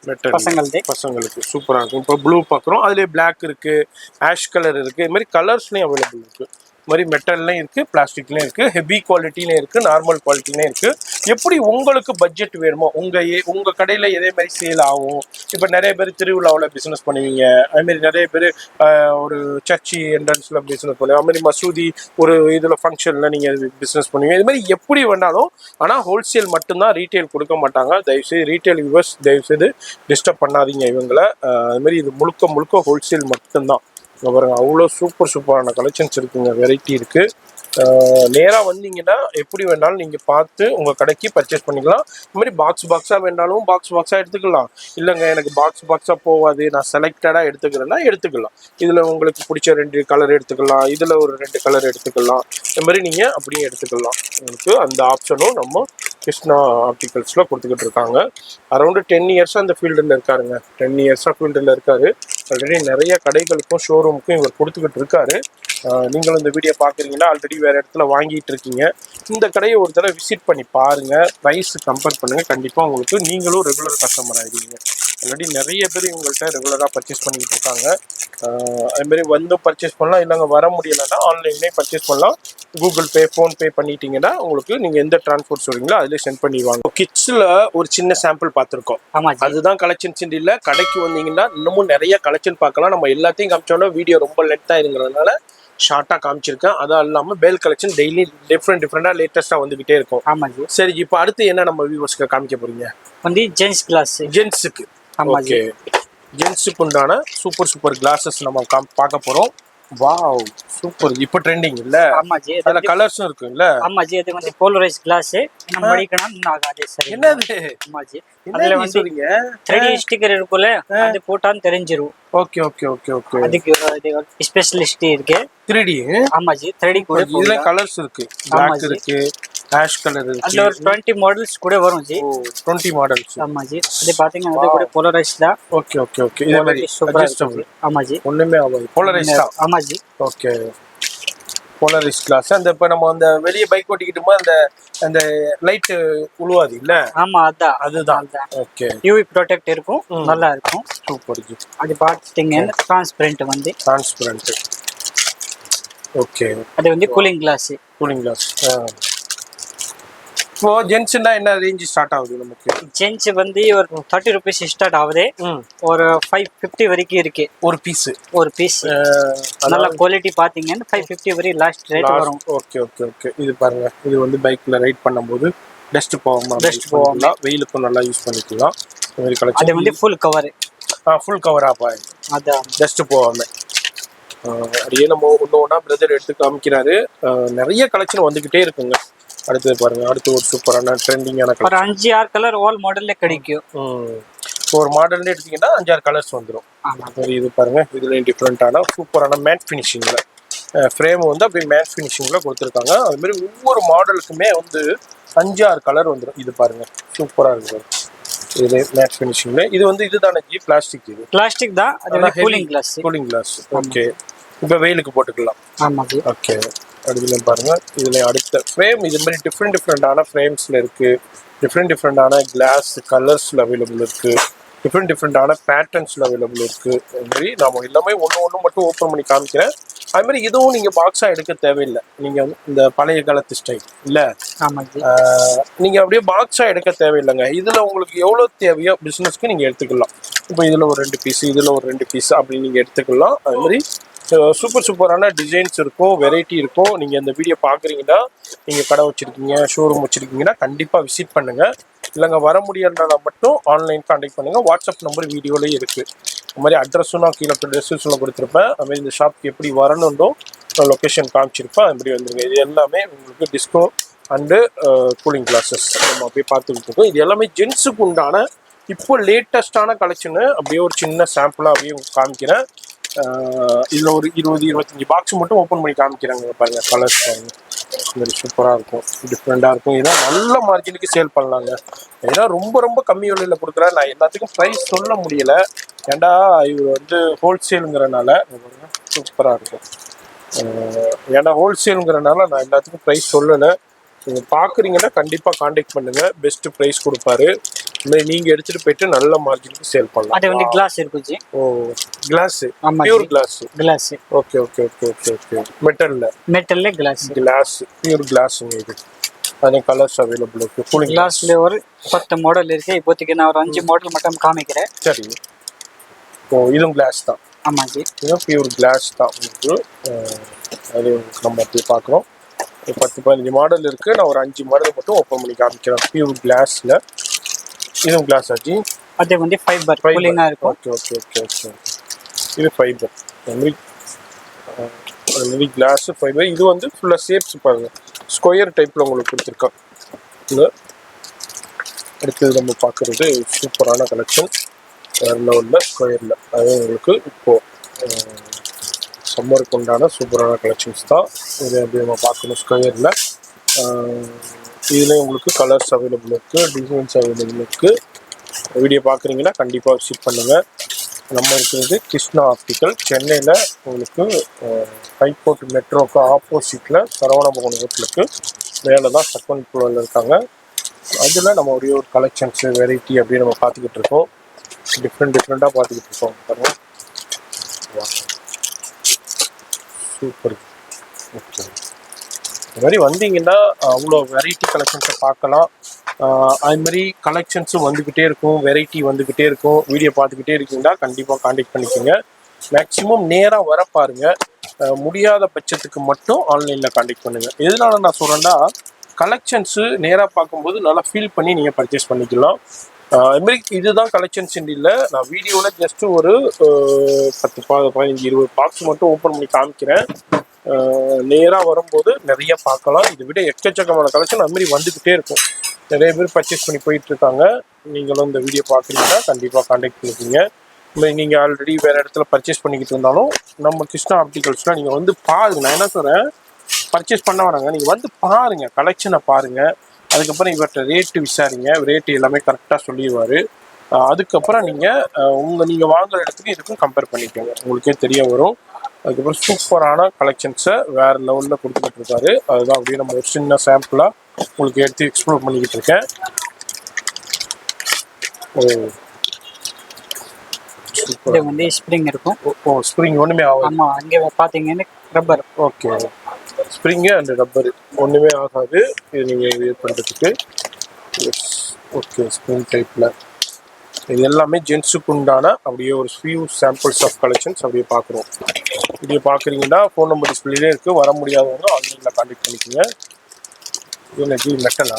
பசங்களுக்கு சூப்பராக இருக்கும். இப்போ ப்ளூ பார்க்குறோம், அதுலேயே பிளாக் இருக்குது, ஆஷ் கலர் இருக்குது, இது மாதிரி கலர்ஸ்லேயும் அவைலபிள் இருக்குது. இது மாதிரி மெட்டல்லையும் இருக்குது, பிளாஸ்டிக்லேயும் இருக்குது, ஹெவி குவாலிட்டிலையும் இருக்குது, நார்மல் குவாலிட்டிலையும் இருக்குது. எப்படி உங்களுக்கு பட்ஜெட் வேணுமோ, உங்கள் கடையில் இதே மாதிரி சேல் ஆகும். இப்போ நிறைய பேர் திருவிழாவில் பிஸ்னஸ் பண்ணுவீங்க, அதுமாரி நிறைய பேர் ஒரு சர்ச்சி என்ட்ரன்ஸில் பிஸ்னஸ் பண்ணுவீங்க, அதுமாதிரி மசூதி ஒரு இதில் ஃபங்க்ஷனில் நீங்கள் பிஸ்னஸ் பண்ணுவீங்க. இது மாதிரி எப்படி வேணாலும், ஆனால் ஹோல்சேல் மட்டும்தான், ரீட்டைல் கொடுக்க மாட்டாங்க. தயவுசெய்து ரீட்டைல் வியூவர்ஸ் தயவுசெய்து டிஸ்டர்ப் பண்ணாதீங்க இவங்களை. அதுமாதிரி இது முழுக்க ஹோல்சேல் மட்டும்தான். இங்கே பாருங்க, அவ்வளோ சூப்பரான கலெக்ஷன்ஸ் இருக்குங்க, வெரைட்டி இருக்குது. நேராக வந்தீங்கன்னா எப்படி வேணாலும் நீங்கள் பார்த்து உங்கள் கடைக்கு பர்ச்சேஸ் பண்ணிக்கலாம். இது மாதிரி பாக்ஸாக வேணாலும் பாக்ஸாக எடுத்துக்கலாம். இல்லைங்க எனக்கு பாக்ஸாக போகாது, நான் செலக்டடாக எடுத்துக்கிறேன்னா எடுத்துக்கலாம். இதில் உங்களுக்கு பிடிச்ச 2 கலர் எடுத்துக்கலாம், இதில் ஒரு 2 கலர் எடுத்துக்கலாம். இந்த மாதிரி நீங்கள் அப்படியே எடுத்துக்கலாம். உங்களுக்கு அந்த ஆப்ஷனும் நம்ம கிருஷ்ணா ஆப்டிகல்ஸில் கொடுத்துக்கிட்டு இருக்காங்க. அரௌண்டு 10 இயர்ஸாக அந்த ஃபீல்டில் இருக்காருங்க. 10 இயர்ஸாக ஃபீல்டில் இருக்காரு. ஆல்ரெடி நிறைய கடைகளுக்கும் ஷோரூமுக்கும் இவர் கொடுத்துக்கிட்டு இருக்காரு. நீங்களும் இந்த வீடியோ பார்க்குறீங்கன்னா ஆல்ரெடி வேறு இடத்துல வாங்கிட்டு இருக்கீங்க, இந்த கடையை ஒரு தடவை விசிட் பண்ணி பாருங்கள், ப்ரைஸ் கம்பேர் பண்ணுங்கள். கண்டிப்பாக உங்களுக்கு நீங்களும் ரெகுலர் கஸ்டமர் ஆகிடுவீங்க. ஆல்ரெடி நிறைய பேர் இவங்கள்ட்ட ரெகுலராக பர்ச்சேஸ் பண்ணிக்கிட்டு இருக்காங்க. அதுமாரி வந்து பர்ச்சேஸ் பண்ணலாம், இல்லைங்க வர முடியலைன்னா ஆன்லைன்லேயே பர்ச்சேஸ் பண்ணலாம். கூகுள் பே, ஃபோன்பே பண்ணிட்டீங்கன்னா உங்களுக்கு நீங்கள் எந்த டிரான்ஸ்போர்ட் சொல்கிறீங்களோ அதிலே சென்ட் பண்ணிடுவாங்க. கிட்ஸில் ஒரு சின்ன சாம்பிள் பார்த்துருக்கோம். ஆமாம், அதுதான் கலெக்ஷன்ஸ் இல்லை. கடைக்கு வந்தீங்கன்னா இன்னமும் நிறைய கலெக்ஷன் பார்க்கலாம். நம்ம எல்லாத்தையும் காமிச்சோன்னா வீடியோ ரொம்ப லென்த்தாக இருங்கிறதுனால ஷார்ட்டாக காமிச்சிருக்கேன். அதுவும் இல்லாமல் பேல் கலெக்ஷன் டெய்லி டிஃப்ரெண்டாக லேட்டஸ்ட்டாக வந்துக்கிட்டே இருக்கும். ஆமாம் ஜி. சரி, இப்போ அடுத்து என்ன நம்ம வியூவர்ஸ்க்கு காமிக்க போகிறீங்க? வந்து ஜென்ஸ் கிளாஸ், ஜென்ஸுக்கு. ஓகே, ஜென்ஸுக்கு உண்டான சூப்பர் கிளாஸஸ் நம்ம பார்க்க போகிறோம். Wow, super. இப்போ ட்ரெண்டிங் இல்ல? ஆமா ஜி. அதுல கலர்ஸும் இருக்குல்ல? ஆமா ஜி. அது வந்து போலரைஸ் கிளாஸ் நம்ம மடிக்கணும் இன்னும் ஆகாது. சரி, என்னது? ஆமா ஜி. அதுல வந்து சொல்றீங்க 3D ஸ்டிக்கர் இருக்குல, அது போட்டான் தெரிஞ்சிரும். Okay okay okay okay. அதுக்கு ஸ்பெஷலிஸ்ட் இருக்கு. 3D. ஆமா ஜி. 3D கூட இதுல கலர்ஸ் இருக்கு. Black இருக்கு, ஆஷ் கலர் இருக்கு. அதுல ஒரு 20 மாடல்ஸ் கூட வரும் ஜி. 20 மாடல்ஸ். ஆமா ஜி. அது பாத்தீங்கன்னா அது கூட போலரைஸ் தான். Okay okay okay. இது மாதிரி அட்ஜஸ்டபிள். ஆமா ஜி. ஒண்ணுமே ஆகாது. போலரைஸ் தான். ஆமா ஜி. ஓகே. Polarise class. அந்த இப்ப நம்ம அந்த வெளிய பைக் ஓட்டிக்கிட்டு போது அந்த அந்த லைட் உழுவாது இல்ல? ஆமா, அதுதான். ஓகே. UV ப்ரொடெக்ட் இருக்கும், நல்லா இருக்கும். Super G. அது பாத்தீங்கன்னா டிரான்ஸ்பரண்ட் வந்து. டிரான்ஸ்பரண்ட். ஓகே. அது வந்து கூலிங் கிளாஸ். இப்போ ஜென்ஸ்னா என்ன ரேஞ்ச் ஸ்டார்ட் ஆகுது நமக்கு? ஜென்ஸ் வந்து ஒரு 30 rupees ஸ்டார்ட் ஆகுது. ஒரு 550 வரைக்கும் இருக்கு ஒரு பீஸ். நல்ல குவாலிட்டி பாத்தீங்கன்னா 550 வரை லாஸ்ட் ரேட் வரும். Okay okay okay. இது பாருங்க, இது வந்து பைக்ல ரைட் பண்ணும்போது டஸ்ட் போகாம வெயிலுக்கும் நல்லா யூஸ் பண்ணிக்கலாம். இந்த மாதிரி கலெக்ஷன். அது வந்து ஃபுல் கவர். ஃபுல் கவர் ஆப் ஆயிடும். அதான் டஸ்ட் போகாம. அப்படியே நம்ம ஒன்று ஒன்றா பிரதர் எடுத்து காமிக்கிறாரு. நிறைய கலெக்ஷன் வந்துக்கிட்டே இருக்குங்க. அடுத்தது பாருங்க, அடுத்து ஒரு சூப்பரான ட்ரெண்டிங்கான ஒரு 5-6 கலர் ஆல் மாடல்ல கிடைக்கும். ஒரு மாடல்ல எடுத்தீங்கன்னா 5-6 கலர்ஸ் வந்துடும். சரி, இது பாருங்க, இதுலேயும் டிஃப்ரெண்ட்டான சூப்பரான மேட் ஃபினிஷிங்கில் ஃப்ரேம் வந்து அப்படியே மேட் ஃபினிஷிங்கில் கொடுத்துருக்காங்க. அதுமாரி ஒவ்வொரு மாடலுக்குமே வந்து 5-6 கலர் வந்துடும். இது பாருங்க, சூப்பராக இருக்குது. இது மேட் ஃபினிஷிங்ல. இது வந்து இதுதானே ஜி, பிளாஸ்டிக்? இது பிளாஸ்டிக் தான், அது வந்து cooling glass. Cooling glass. Okay, இப்போ வெயிலுக்கு போட்டுக்கலாம். ஆமா ஜி. ஓகே, அதுலேயும் பாருங்க, இதுல அடுத்த ஃப்ரேம் இது மாதிரி டிஃப்ரெண்டான ஃப்ரேம்ஸ்ல இருக்கு. டிஃப்ரெண்டான கிளாஸ் கலர்ஸ்ல அவைலபிள் இருக்கு. டிஃப்ரெண்டான பேட்டர்ன்ஸ்ல அவைலபிள் இருக்கு. அது மாதிரி நாம எல்லாமே ஒன்று மட்டும் ஓப்பன் பண்ணி காமிக்கிறேன். அது மாதிரி இதுவும் நீங்க பாக்ஸா எடுக்க தேவையில்லை. நீங்க வந்து இந்த பழைய காலத்து ஸ்டைல் இல்ல, நீங்க அப்படியே பாக்ஸா எடுக்க தேவையில்லைங்க. இதுல உங்களுக்கு எவ்வளவு தேவையோ பிசினஸ்க்கு நீங்க எடுத்துக்கலாம். இப்போ இதுல ஒரு 2 பீஸ், இதுல ஒரு 2 பீஸ் அப்படி நீங்க எடுத்துக்கலாம். அது மாதிரி சூப்பரான டிசைன்ஸ் இருக்கும், வெரைட்டி இருக்கும். நீங்க இந்த வீடியோ பாக்குறீங்கன்னா, நீங்க கடை வச்சிருக்கீங்க, ஷோரூம் வச்சிருக்கீங்கன்னா கண்டிப்பா விசிட் பண்ணுங்க. இல்லைங்க வர முடியறதுனால மட்டும் ஆன்லைன் கான்டாக்ட் பண்ணுங்க. வாட்ஸ்அப் நம்பர் வீடியோலயே இருக்கு. அது மாதிரி அட்ரஸும் நான் கீழே டிஸ்கிரிப்ஷனில் கொடுத்துருப்பேன். அது மாதிரி இந்த ஷாப்க்கு எப்படி வரணுன்றோ லொக்கேஷன் காமிச்சிருப்பேன். அது மாதிரி வந்துருங்க. இது எல்லாமே உங்களுக்கு டிஸ்கோ அண்டு கூலிங் கிளாஸஸ் நம்ம அப்படியே பார்த்துக்கிட்டு இருக்கோம். இது எல்லாமே ஜென்ஸுக்கு உண்டான இப்போ லேட்டஸ்டான கலெக்ஷனு. அப்படியே ஒரு சின்ன சாம்பிளாக அப்படியே காமிக்கிறேன். இதில் ஒரு 20-25 பாக்ஸ் மட்டும் ஓப்பன் பண்ணி காமிக்கிறாங்க. பாருங்கள், கலர்ஸ் பாருங்கள், இந்த மாதிரி சூப்பராக இருக்கும், டிஃப்ரெண்ட்டாக இருக்கும். இதெல்லாம் நல்ல மார்ஜினுக்கு சேல் பண்ணலாங்க. ஏன்னா ரொம்ப கம்மி விலையில் கொடுக்குறேன். நான் எல்லாத்துக்கும் ப்ரைஸ் சொல்ல முடியலை, ஏண்டா இவர் வந்து ஹோல்சேலுங்கிறனால. சூப்பராக இருக்கும். ஏன்னா ஹோல்சேலுங்கிறனால நான் எல்லாத்துக்கும் ப்ரைஸ் சொல்லலை. நீங்கள் பார்க்குறீங்கன்னா கண்டிப்பாக காண்டாக்ட் பண்ணுங்கள். பெஸ்ட்டு ப்ரைஸ் கொடுப்பாரு. நீங்க எடுத்துட்டு போயிட்டு நல்ல மார்ஜினுக்கு சேல் பண்ணலாம். அது வந்து கிளாஸ் இருக்கு. Oh, glass, pure glass. Okay. மெட்டல்ல கிளாஸ் பியூர் கிளாஸ்ங்க. இது அது கலர்ஸ் அவைலபிள் இருக்கு. கூலிங் கிளாஸ்ல ஒரு 10 மாடல் இருக்கு. இப்போதைக்கு நான் ஒரு 5 மாடல் மட்டும் காமிக்கிறேன். சரி. ஓ, இதுவும் கிளாஸ் தான். ஆமா ஜி, இது பியூர் கிளாஸ் தான். அது நம்ம அப்படியே பார்க்குறோம். 10-15 மாடல் இருக்கு. நான் ஒரு 5 மாடல் மட்டும் ஓப்பன் பண்ணி காமிக்கிறேன். பியூர் கிளாஸ்ல. இதுவும் கிளாஸ் ஆச்சு. அது வந்து ஃபைபர் கூலிங்கா இருக்கும். ஓகே. இது ஃபைபர். அது கிளாஸ் ஃபைபர். இது வந்து ஃபுல்லா ஷேப்ஸ் பாருங்க, ஸ்கொயர் டைப்ல உங்களுக்கு கொடுத்துருக்கோம். இது அடுத்தது நம்ம பார்க்குறது சூப்பரான கலெக்ஷன். வேற லெவலில் ஸ்கொயரில். அது உங்களுக்கு இப்போ சம்மருக்கு உண்டான சூப்பரான கலெக்ஷன்ஸ் தான். இது அப்படி நம்ம பார்க்கணும். ஸ்கொயரில் இதுலேயும் உங்களுக்கு கலர்ஸ் அவைலபிள் இருக்குது, டிசைன்ஸ் அவைலபிள் இருக்குது. வீடியோ பார்க்குறீங்கன்னா கண்டிப்பாக விசிட் பண்ணுங்கள். நம்ம இருக்கிறது கிருஷ்ணா ஆப்டிக்கல், சென்னையில் உங்களுக்கு ஹைகோர்ட் மெட்ரோக்கு ஆப்போசிட்டில் சரவணபவன் ஹோட்டலுக்கு மேலே தான் செகண்ட் ஃப்ளோரில் இருக்காங்க. அதில் நம்ம ஒரே ஒரு கலெக்ஷன்ஸு வெரைட்டி அப்படின்னு நம்ம பார்த்துக்கிட்டு இருக்கோம். டிஃப்ரெண்ட்டாக பார்த்துக்கிட்டு இருக்கோம். பாருங்கள், சூப்பர். ஓகே, இது மாதிரி வந்தீங்கன்னா அவ்வளோ வெரைட்டி கலெக்ஷன்ஸை பார்க்கலாம். அதுமாதிரி கலெக்ஷன்ஸும் வந்துக்கிட்டே இருக்கும், வெரைட்டி வந்துக்கிட்டே இருக்கும். வீடியோ பார்த்துக்கிட்டே இருக்கீங்கன்னா கண்டிப்பாக காண்டாக்ட் பண்ணிக்கோங்க. மேக்ஸிமம் நேராக வர பாருங்கள். முடியாத பட்சத்துக்கு மட்டும் ஆன்லைனில் காண்டாக்ட் பண்ணுங்கள். எதனால நான் சொல்கிறேன்னா, கலெக்ஷன்ஸு நேராக பார்க்கும்போது நல்லா ஃபீல் பண்ணி நீங்கள் பர்ச்சேஸ் பண்ணிக்கலாம். அதுமாரி இதுதான் கலெக்ஷன்ஸ் இல்லை, நான் வீடியோவில் ஜஸ்ட்டு ஒரு 10-15-20 பாக்ஸ் மட்டும் ஓப்பன் பண்ணி காமிக்கிறேன். நேராக வரும்போது நிறைய பார்க்கலாம். இதை விட எக்கச்சக்கமான கலெக்ஷன் அதுமாரி வந்துக்கிட்டே இருக்கும். நிறைய பேர் பர்ச்சேஸ் பண்ணி போயிட்டுருக்காங்க. நீங்களும் இந்த வீடியோ பார்க்குறீங்கன்னா கண்டிப்பாக காண்டாக்ட் பண்ணிக்கிங்க. இதுமாதிரி நீங்கள் ஆல்ரெடி வேறு இடத்துல பர்ச்சேஸ் பண்ணிக்கிட்டு இருந்தாலும் நம்ம கிருஷ்ணா ஆப்டிகல்ஸ்லாம் நீங்கள் வந்து பாருங்கள். நான் என்ன சொல்கிறேன், பர்ச்சேஸ் பண்ண வராங்க, நீங்கள் வந்து பாருங்கள், கலெக்ஷனை பாருங்கள். அதுக்கப்புறம் இவர்கிட்ட ரேட்டு விசாரிங்க. ரேட்டு எல்லாமே கரெக்டாக சொல்லிடுவார். அதுக்கப்புறம் நீங்கள் வாங்குகிற இடத்துக்கு இதுக்கும் கம்பேர் பண்ணிக்கோங்க, உங்களுக்கே தெரிய வரும். அதுக்கப்புறம் சூப்பரான கலெக்ஷன்ஸை வேறு லெவலில் கொடுத்துக்கிட்டு இருக்காரு. அதுதான் அப்படியே நம்ம ஒரு சின்ன சாம்பிளாக உங்களுக்கு எடுத்து எக்ஸ்ப்ளோர் பண்ணிக்கிட்டு இருக்கேன். இது வந்து ஸ்ப்ரிங் இருக்கும். ஓ, ஸ்ப்ரிங் ஒன்றுமே ஆகும். ஆமாம், அங்கே பார்த்தீங்கன்னா rubber. Okay, spring and rubber ஒன்றுமே ஆகாது. இது நீங்கள் இது பண்ணுறதுக்கு. ஓகே, ஸ்ப்ரிங் டைப்பில் இது எல்லாமே ஜென்ஸுக்கு உண்டான அப்படியே ஒரு ஃபியூ சாம்பிள்ஸ் ஆஃப் கலெக்ஷன்ஸ் அப்படியே பார்க்குறோம். இப்படியே பார்க்குறீங்கன்னா ஃபோன் நம்பர் டிஸ்பிளேலே இருக்குது. வர முடியாதவங்க ஆன்லைனில் கான்டாக்ட் பண்ணிக்கோங்க. இது மெட்டலா?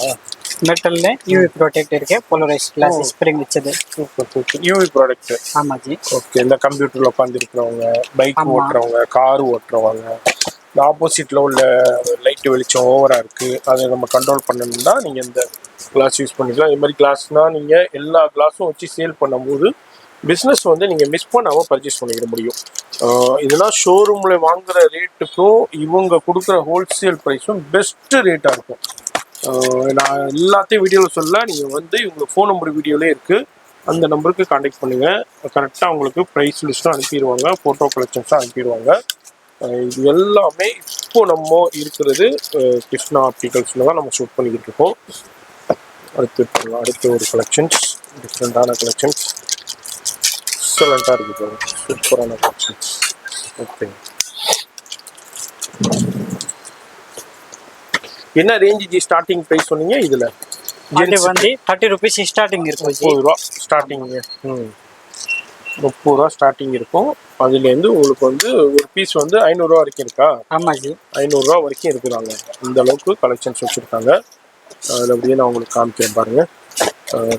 மெட்டல்ல யூவி ப்ரொடெக்ட் இருக்கு, போலரைஸ் கிளாஸ் ஸ்ப்ரிங் வச்சது. Super UV product. ஆமா ஜி. ஓகே, இந்த கம்ப்யூட்டர்ல உட்கார்ந்து இருக்கிறவங்க, பைக் ஓட்டுறவங்க, கார் ஓட்டுறவங்க, இந்த ஆப்போசிட்ல உள்ள லைட் வெளிச்சம் ஓவரா இருக்கு, அதை நம்ம கண்ட்ரோல் பண்ணணும்னா நீங்க இந்த கிளாஸ் யூஸ் பண்ணிக்கலாம். இது மாதிரி கிளாஸ்னா நீங்க எல்லா கிளாஸும் வச்சு சேல் பண்ணும்போது பிஸ்னஸ் வந்து நீங்க மிஸ் பண்ணாம பர்ச்சேஸ் பண்ணிக்கிற முடியும். இதெல்லாம் ஷோரூம்ல வாங்குற ரேட்டுக்கும் இவங்க கொடுக்குற ஹோல்சேல் ப்ரைஸும் பெஸ்ட் ரேட்டா இருக்கும். நான் எல்லாத்தையும் வீடியோவில் சொல்ல, நீங்கள் வந்து இவங்க ஃபோன் நம்பர் வீடியோலேயே இருக்குது, அந்த நம்பருக்கு கான்டாக்ட் பண்ணுங்கள். கரெக்டாக உங்களுக்கு ப்ரைஸ் லிஸ்ட்டும் அனுப்பிடுவாங்க, ஃபோட்டோ கலெக்ஷன்ஸும் அனுப்பிடுவாங்க. இது எல்லாமே இப்போ நம்ம இருக்கிறது கிருஷ்ணா ஆப்டிகல்ஸில் தான் நம்ம ஷூட் பண்ணிக்கிட்டு இருக்கோம். அடுத்து ஒரு கலெக்ஷன்ஸ், டிஃப்ரெண்ட்டான கலெக்ஷன்ஸ், எக்ஸலண்ட்டாக இருக்குது, சூப்பரான கலெக்ஷன்ஸ். ஓகே, என்ன ரேஞ்ச் ஜி ஸ்டார்டிங் பிரைஸ் சொன்னீங்க? இதுல அது வந்து 30 rupees ஸ்டார்டிங் இருக்கும் ஜி. 30 ரூபா ஸ்டார்டிங். 30 ரூபா ஸ்டார்டிங் இருக்கும். அதுல இருந்து உங்களுக்கு வந்து ஒரு பீஸ் வந்து 500 ரூபா வரைக்கும் இருக்கா? ஆமா ஜி, 500 ரூபா வரைக்கும் இருக்குறாங்க. இந்த அளவுக்கு கலெக்ஷன்ஸ் வச்சிருக்காங்க. அதுல அப்படியே நான் உங்களுக்கு காமிக்கிறேன் பாருங்க.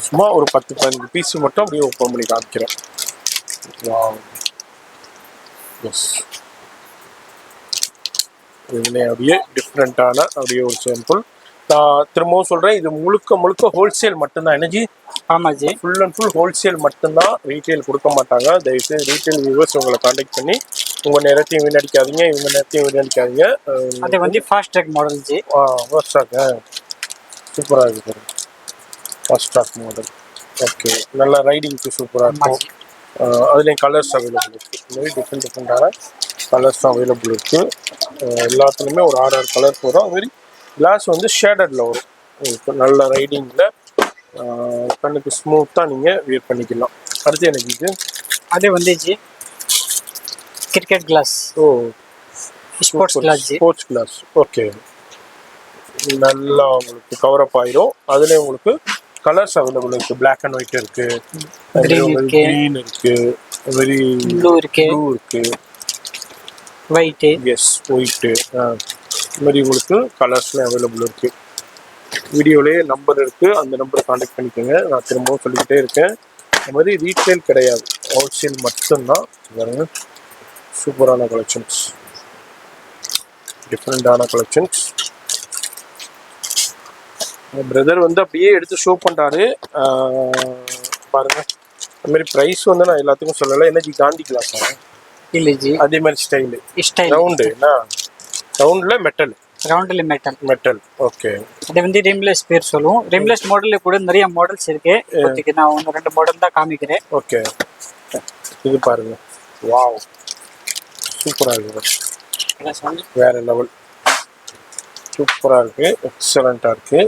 சும்மா ஒரு 10-15 பீஸ் மட்டும் அப்படியே ஓப்பன் பண்ணி காமிக்கிறேன். வாவ், எஸ், இதுலேயே அப்படியே டிஃப்ரெண்ட்டான அப்படியே ஒரு சாம்பிள். நான் திரும்பவும் சொல்கிறேன், இது முழுக்க ஹோல்சேல் மட்டும்தான். எனர்ஜி ஆமா G, full and full wholesale மட்டும்தான், ரீட்டைல் கொடுக்க மாட்டாங்க. தயவுசெய்து ரீட்டைல் வியூவர்ஸ் உங்களை கான்டாக்ட் பண்ணி உங்கள் நேரத்தையும் வீணடிக்காதீங்க, இவங்க நேரத்தையும் வீணடிக்காதீங்க. அது வந்து ஃபாஸ்ட் ட்ராக் மாடல் ஜி. ஃபாஸ்ட் ட்ராக் சூப்பராக இருக்குது, ஃபாஸ்ட் ட்ராக் மாடல். ஓகே, நல்லா ரைடிங்க்கு சூப்பராக இருக்கும். அதுலேயும் கலர்ஸ் அவைலபிள் இருக்குது. இந்த மாதிரி டிஃப்ரெண்ட்டான கலர்ஸ் அவைலபிள் இருக்குது. எல்லாத்துலேயுமே ஒரு 6 கலர் வரும். அதுமாரி கிளாஸ் வந்து ஷேடடில் வரும். உங்களுக்கு நல்ல ரைடிங்கில் கண்ணுக்கு ஸ்மூத்தாக நீங்கள் வியர் பண்ணிக்கலாம். அடுத்து எனக்கு இது அது வந்து ji cricket glass. Oh, sports glass ji. Sports glass. Okay, நல்லா உங்களுக்கு கவரப் ஆயிரும். அதுலேயே உங்களுக்கு கலர்ஸ் அவைலபிள் இருக்குது. பிளாக் அண்ட் ஒயிட் இருக்குது, க்ரீன் இருக்குது, வெரி ப்ளூ இருக்குது, ஒயிட்டு, எஸ் ஒயிட்டு, இது மாதிரி உங்களுக்கு கலர்ஸ்லாம் அவைலபிள் இருக்குது. வீடியோலேயே நம்பர் இருக்குது, அந்த நம்பரை கான்டாக்ட் பண்ணிக்கோங்க. நான் திரும்பவும் சொல்லிக்கிட்டே இருக்கேன், அது மாதிரி ரீட்டைல் கிடையாது, ஹோல்சேல் மட்டும்தான். பாருங்க, சூப்பரான கலெக்ஷன்ஸ், டிஃப்ரெண்டான கலெக்ஷன்ஸ். பிரதர் வந்து அப்படியே எடுத்து ஷோ பண்ணுறாரு பாருங்க. அது மாதிரி ப்ரைஸ் வந்து நான் எல்லாத்துக்கும் சொல்லலை. எனர்ஜி காந்தி கிளாஸ் இல்லை ஜி, அதே மாதிரி ஸ்டைல் ரவுண்டு, ரவுண்டில் மெட்டல், ரவுண்டில் மெட்டல். ஓகே, அது வந்து ரிம்லெஸ் பேர் சொல்லுவோம். ரிம்லெஸ் மாடலில் கூட நிறைய மாடல்ஸ் இருக்கு. இப்போதைக்கு நான் 1-2 மாடல் தான் காமிக்கிறேன். ஓகே, இது பாருங்க, வாவ், சூப்பராக இருக்குது, வேற லெவல், சூப்பராக இருக்கு, எக்ஸலண்ட்டாக இருக்கு.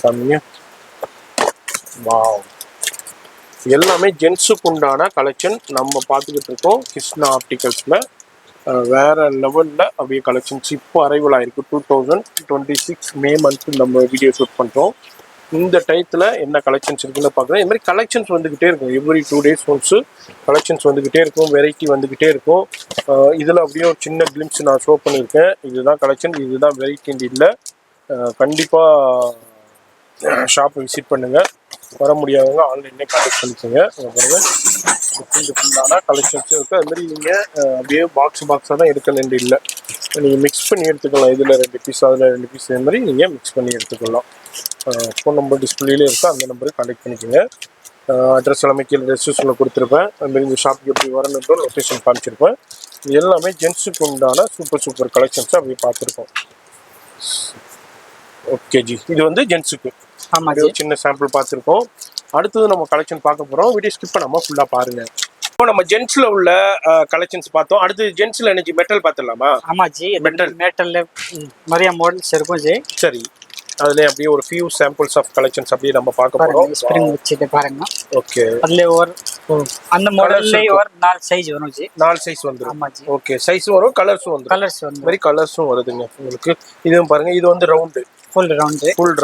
காமிங்க, வாவ், எல்லாமே ஜென்ஸுக்கு உண்டான கலெக்ஷன் நம்ம பார்த்துக்கிட்டு இருக்கோம் கிருஷ்ணா ஆப்டிகல்ஸில். வேற லெவலில் அப்படியே கலெக்ஷன்ஸ் இப்போ அரைவல் ஆயிருக்கு. 2026 மே மந்த் நம்ம வீடியோ ஷூட் பண்ணுறோம். இந்த டயத்தில் என்ன கலெக்ஷன்ஸ் இருக்குன்னு பார்க்குறேன். இது மாதிரி கலெக்ஷன்ஸ் வந்துக்கிட்டே இருக்கும். எவ்ரி 2 days ஒன்ஸு கலெக்ஷன்ஸ் வந்துக்கிட்டே இருக்கும், வெரைட்டி வந்துக்கிட்டே இருக்கும். இதில் அப்படியே ஒரு சின்ன கிளிம்ஸ் நான் ஷோ பண்ணியிருக்கேன். இதுதான் கலெக்ஷன், இதுதான் வெரைட்டின்னு இல்லை. கண்டிப்பாக ஷாப்பை விசிட் பண்ணுங்கள். வர முடியாதவங்க ஆன்லைன்லேயே கான்டாக்ட் பண்ணிக்கோங்க. பாருங்கள், டிஃப்ரெண்டான கலெக்ஷன்ஸும் இருக்குது. அதுமாதிரி நீங்கள் அப்படியே பாக்ஸாக தான் எடுக்கணுன்னு இல்லை, நீங்கள் மிக்ஸ் பண்ணி எடுத்துக்கலாம். இதில் 2 பீஸ், அதில் 2 பீஸ், இது மாதிரி நீங்கள் மிக்ஸ் பண்ணி எடுத்துக்கலாம். ஃபோன் நம்பர் டிஸ்பிளேலே இருக்கா, அந்த நம்பருக்கு கான்டாக்ட் பண்ணிக்கோங்க. அட்ரஸ் எல்லாமே கீழே ரெஜிஸ்ட்ரேஷனில் கொடுத்துருப்பேன். அதுமாரி இந்த ஷாப்புக்கு எப்படி வரணுன்ற லொக்கேஷன் காமிச்சிருப்பேன். இது எல்லாமே ஜென்ஸுக்கு உண்டான சூப்பர் கலெக்ஷன்ஸை அப்படியே பார்த்துருக்கோம். ஓகே ஜி, இது வந்து ஜென்ஸுக்கு சின்ன சாம்பிள் பார்த்துருக்கோம். அடுத்தது நம்ம கலெக்ஷன் பார்க்க போகிறோம். வீடியோ ஸ்கிப் பண்ணாமல் ஃபுல்லாக பாருங்கள். இப்போ நம்ம ஜென்ஸில் உள்ள கலெக்ஷன்ஸ் பார்த்தோம். அடுத்து ஜென்ஸில் எனர்ஜி மெட்டல் பார்த்துடலாமா? ஆமாம் ஜி, மெட்டலில் நிறைய மாடல்ஸ் இருக்கும் ஜி. சரி, அதுலேயே அப்படியே ஒரு ஃபியூ சாம்பிள்ஸ் ஆஃப் கலெக்ஷன்ஸ் அப்படியே நம்ம பார்க்க போகிறோம். ஸ்ப்ரிங் வச்சுட்டு பாருங்க. ஓகே, அதில் ஒரு அந்த மாடல்லே ஒரு 4 சைஸ் வரும் ஜி. 4 சைஸ் வந்துடும். ஆமாம் ஜி. ஓகே, சைஸும் வரும், கலர்ஸும் வந்துடும். மாதிரி கலர்ஸும் வருதுங்க உங்களுக்கு. இதுவும் பாருங்க, இது வந்து ரவுண்டு, ஃபுல்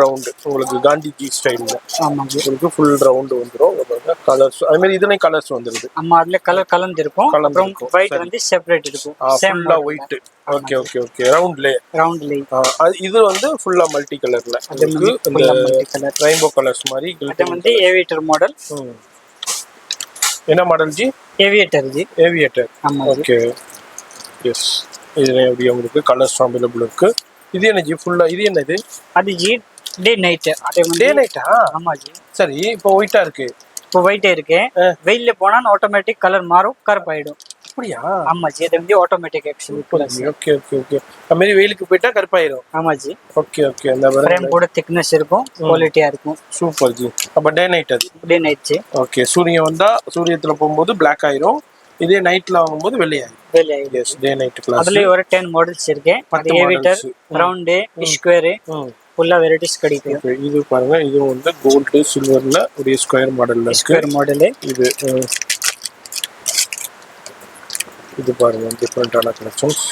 ரவுண்டு உங்களுக்கு காந்திஜி ஸ்டைலில். ஆமாம் ஜி, உங்களுக்கு ஃபுல் ரவுண்டு வந்துடும். கலர்ஸ் அதே மாதிரி இதுலயும் கலர்ஸ் வந்துருது. ஆமா அதுல கலர் கலந்து இருக்கும். அப்புறம் ஒயிட் வந்து செப்பரேட் இருக்கும். ஃபுல்லா ஒயிட். Okay okay okay. ரவுண்ட்லே இது வந்து ஃபுல்லா மல்டி கலர்ல இருக்கு. இந்த ரெயின்போ கலர்ஸ் மாதிரி. இது வந்து ஏவியேட்டர் மாடல். என்ன model G? Aviator G. Aviator. ஆமா ஓகே எஸ். இதுல எப்படி உங்களுக்கு கலர்ஸ் அவைலபிள் இருக்கு. இது என்ன ஜி ஃபுல்லா? இது என்னது? அது ஜி டே நைட். அது வந்து டே நைட்டா? ஆமா ஜி. சரி இப்போ ஒயிட்டா இருக்கு. இப்போ ஒயிட்டே இருக்கு. வெயில்ல போனா ஆட்டோமேட்டிக் கலர் மாறும், கருப்பாயிடும். அப்படியா? ஆமா ஜி. அது வந்து automatic actually. Okay okay okay. அந்த மாதிரி வெயிலுக்கு போயிட்டா கருப்பாயிடும். ஆமா ஜி. Okay okay. அந்த ஃப்ரேம் கூட திக்னஸ் இருக்கும், குவாலிட்டியா இருக்கும். சூப்பர் ஜி. அப்ப டே நைட் அது. Day night ji. ஓகே. சூரியன் வந்தா சூரியத்துல போகும்போது Black ஆயிரும். இதே நைட்ல ஆகும்போது வெள்ளையாயிரும். Yes day night glass. அதுல ஒரு 10 மாடல்ஸ் இருக்கு. அது ஏவியேட்டர், ரவுண்ட், ஸ்கொயர், ஃபுல்லா வெரைட்டிஸ் கிடைக்கும். இது பாருங்க. இது வந்து கோல்ட் சில்வர்ல ஒரு ஸ்கொயர் மாடல்ல இருக்கு. ஸ்கொயர் மாடல் இது. இது பாருங்க டிஃப்ரெண்டான கலெக்ஷன்ஸ்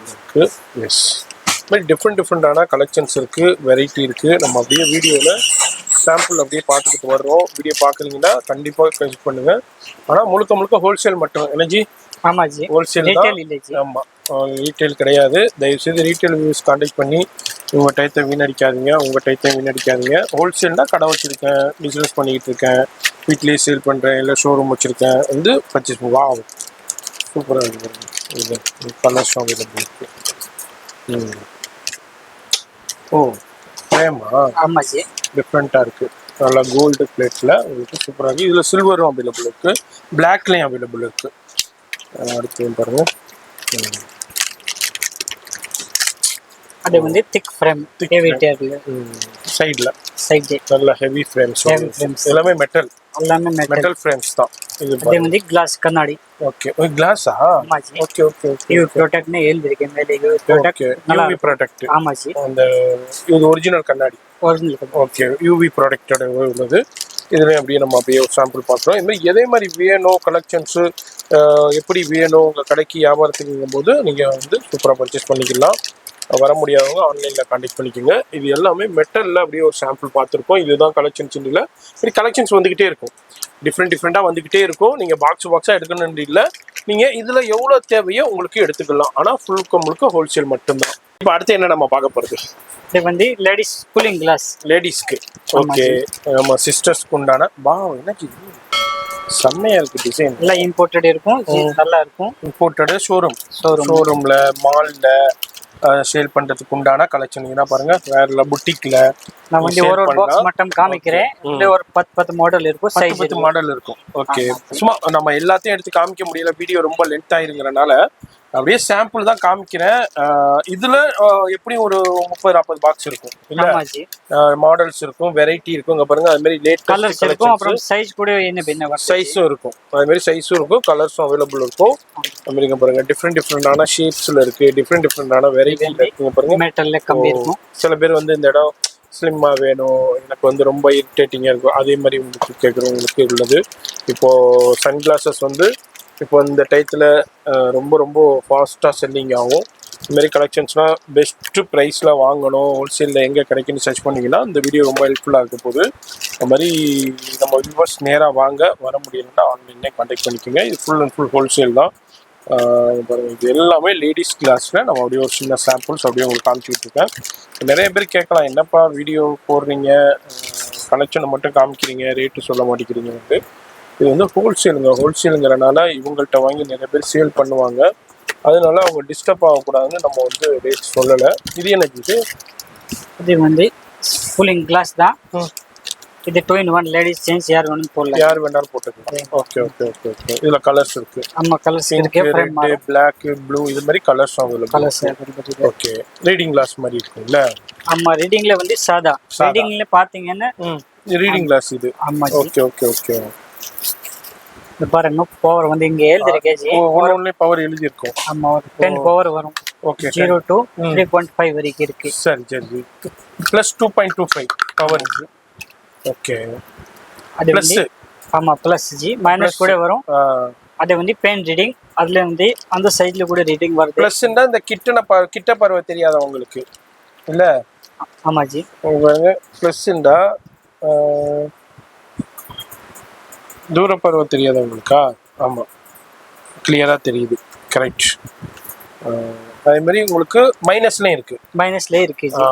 இருக்கு. எஸ் மாதிரி டிஃப்ரெண்டான கலெக்ஷன்ஸ் இருக்கு, வெரைட்டி இருக்கு. நம்ம அப்படியே வீடியோல சாம்பிள் அப்படியே பார்த்துக்கிட்டு வர்றோம். வீடியோ பார்க்குறீங்கன்னா கண்டிப்பாக கன்சிட் பண்ணுங்க. ஆனால் முழுக்க ஹோல்சேல் மட்டும். எனர்ஜி ஆமா ஜி. ஹோல்சேல் தான். ஆமாம் ரீட்டைல் கிடையாது. தயவுசெய்து ரீட்டைல் வியூஸ் கான்டாக்ட் பண்ணி உங்கள் டயத்தை வீணடிக்காதீங்க. ஹோல்சேல்னா கடை வச்சுருக்கேன், பிஸ்னஸ் பண்ணிக்கிட்டு இருக்கேன், வீட்லேயே சேல் பண்ணுறேன், இல்லை ஷோரூம் வச்சுருக்கேன் வந்து பர்ச்சேஸ் ஆகும். சூப்பராக இருக்குது. இது கலர்ஸ் அவைலபிள் இருக்குது. ஓ ஃப்ரேமா? ஆமா ஜி. டிஃப்ரெண்ட்டாக இருக்குது. நல்லா கோல்டு பிளேட்டில் உங்களுக்கு சூப்பராக இருக்குது. இதில் சில்வரும் அவைலபிள் இருக்குது, பிளாக்லேயும் அவைலபிள் இருக்குது. அடுத்து பாருங்கள். அது வந்து திக் ஃப்ரேம் ஏவியேட்டர்ல சைடில் சைடு நல்ல ஹெவி ஃப்ரேம்ஸ். எல்லாமே மெட்டல் ஃப்ரேம்ஸ் தான். இது வந்து கிளாஸ் கண்ணாடி. ஓகே கிளாஸா? ஆமா ji. Okay okay okay. UV ப்ரொடெக்ட்னு எழுதிருக்கு மேலே. UV protect. UV protect. ஆமா ஜி. அந்த இது ஒரிஜினல் கண்ணாடி. ஓகே யூவி ப்ரொடெக்டட் உள்ளது. இதுலேயும் அப்படியே நம்ம அப்படியே ஒரு சாம்பிள் பார்க்குறோம். இது மாதிரி எதே மாதிரி வேணும் கலெக்ஷன்ஸு எப்படி வேணும் உங்கள் கடைக்கு வியாபாரத்துக்குங்கும் போது நீங்கள் வந்து சூப்பராக பர்ச்சேஸ் பண்ணிக்கலாம். வர முடியாதவங்க ஆன்லைனில் கான்டெக்ட் பண்ணிக்கோங்க. இது எல்லாமே மெட்டலில் அப்படியே ஒரு சாம்பிள் பார்த்துருக்கோம். இதுதான் கலெக்ஷன்ஸ் இல்லை. இப்படி கலெக்ஷன்ஸ் வந்துக்கிட்டே இருக்கும், டிஃப்ரெண்ட்டாக வந்துக்கிட்டே இருக்கும். நீங்கள் பாக்ஸாக எடுக்கணும்னு இல்லை, நீங்கள் இதில் எவ்வளோ தேவையோ உங்களுக்கு எடுத்துக்கலாம். ஆனால் முழுக்க ஹோல்சேல் மட்டும்தான். இப்போ அடுத்து என்ன நம்ம பார்க்க போகிறது? இது வந்து லேடிஸ் கூலிங் கிளாஸ். லேடிஸ்க்கு ஓகே. நம்ம சிஸ்டர்ஸ்க்கு உண்டான என்ன செம்மையாக இருக்குது. டிசைன் எல்லாம் இம்போர்ட்டட் இருக்கும், நல்லா இருக்கும். இம்போர்ட்டடு ஷோரூமில் மாலில் சேல் பண்ணுறதுக்கு உண்டான கலெக்ஷன். என்ன பாருங்க, வேற புட்டிக்ல நான் வந்து ஒரு பாக்ஸ் மட்டும் காமிக்கிறேன். இதுல ஒரு 10 மாடல் இருக்கும், சைஸ் 10 மாடல் இருக்கும். ஓகே சும்மா நம்ம எல்லாத்தையும் எடுத்து காமிக்க முடியல, வீடியோ ரொம்ப லென்த் ஆயிருங்கறனால அப்படியே சாம்பிள் தான் காமிக்கிறேன். இதுல எப்படி ஒரு 30-40 பாக்ஸ் இருக்கும் இல்ல, மாடல்ஸ் இருக்கும், வெரைட்டி இருக்கும். இங்க பாருங்க அது மாதிரி லேட்டஸ்ட் கலர்ஸ் இருக்கும். அப்புறம் சைஸ் கூட என்ன சைஸும் இருக்கும், அது மாதிரி சைஸும் இருக்கும், கலர்ஸும் அவைலபிள் இருக்கும். அது மாதிரி இங்க பாருங்க டிஃப்ரெண்டான ஷேப்ஸ்ல இருக்கு, டிஃப்ரெண்டான வெரைட்டி இருக்கு. பாருங்க மெட்டல்ல கம்மி இருக்கும். சில பேர் வந்து இந்த இடம் ஸ்லிம்மா வேணும், எனக்கு வந்து ரொம்ப இரிட்டேட்டிங்காக இருக்கும், அதே மாதிரி உங்களுக்கு கேட்குறவங்களுக்கு உள்ளது. இப்போது சன்கிளாஸஸ் வந்து இப்போ இந்த டயத்தில் ரொம்ப ஃபாஸ்ட்டாக செல்லிங் ஆகும். இதுமாரி கலெக்ஷன்ஸ்லாம் பெஸ்ட்டு ப்ரைஸில் வாங்கணும், ஹோல்சேலில் எங்கே கிடைக்குன்னு சர்ச் பண்ணிங்கன்னா இந்த வீடியோ ரொம்ப ஹெல்ப்ஃபுல்லாக இருக்க போது. அது மாதிரி நம்ம வியூவர்ஸ் நேராக வர முடியலன்னா ஆன்லைன்லேயே கான்டாக்ட் பண்ணிக்கோங்க. இது ஃபுல் அண்ட் ஃபுல் ஹோல்சேல் தான். இது எல்லாமே லேடிஸ் கிளாஸில் நம்ம அப்படியே ஒரு சின்ன சாம்பிள்ஸ் அப்படியே உங்களுக்கு காமிச்சிக்கிட்டு இருக்கேன். நிறைய பேர் கேட்கலாம், என்னப்பா வீடியோ போடுறீங்க, கலெக்ஷனை மட்டும் காமிக்கிறீங்க, ரேட்டு சொல்ல மாட்டேங்கிறீங்கன்ட்டு. இது வந்து ஹோல்சேலுங்கிறனால இவங்கள்ட்ட வாங்கி நிறைய பேர் சேல் பண்ணுவாங்க. அதனால அவங்க டிஸ்டர்ப் ஆகக்கூடாதுன்னு நம்ம வந்து ரேட் சொல்லலை. இது என்ன இது வந்து கூலிங் கிளாஸ் தான். இது 2-in-1 லேடிஸ் ஜென்ட்ஸ் யார் வேணும் போடலாம், யார் வேணாலும் போட்டுக்கலாம். Okay okay okay okay. இதுல கலர்ஸ் இருக்கு. ஆமா கலர்ஸ் இருக்கு, ரெட், Black, ப்ளூ இது மாதிரி colours available. Okay reading glass மாதிரி இருக்குல்ல? ஆமா ரீடிங்ல வந்து சாதா. ரீடிங்ல பாத்தீங்கன்னா ரீடிங் கிளாஸ் இது. ஆமா ஓகே ஓகே ஓகே. இது பாருங்க பவர் வந்து இங்க எழுதிருக்கேஜி. ஒவ்வொன்றுல பவர் எழுதி இருக்கும். ஆமா 10 பவர் வரும். ஓகே 0 to 3.5 வரைக்கும் இருக்கு. சரி சரி. ப்ளஸ் 2.25 பவர் இருக்கு. ஓகே அது வந்து ஆமா பிளஸ் ஜி, மைனஸ் கூட வரும். அது வந்து பென் ரீடிங், அதுல வந்து அந்த சைடுல கூட ரீடிங் வருது. பிளஸ்னா இந்த கிட்ட பார்வை தெரியாத உங்களுக்கு இல்ல? ஆமா ஜி. உங்களுக்கு பிளஸ்ண்டா தூர பார்வை தெரியாத உங்களுக்கா? ஆமா, கிளியரா தெரியுது. கரெக்ட். அதே மாதிரி உங்களுக்கு மைனஸ்லயும் இருக்கு. மைனஸ்ல இருக்கு ஜி.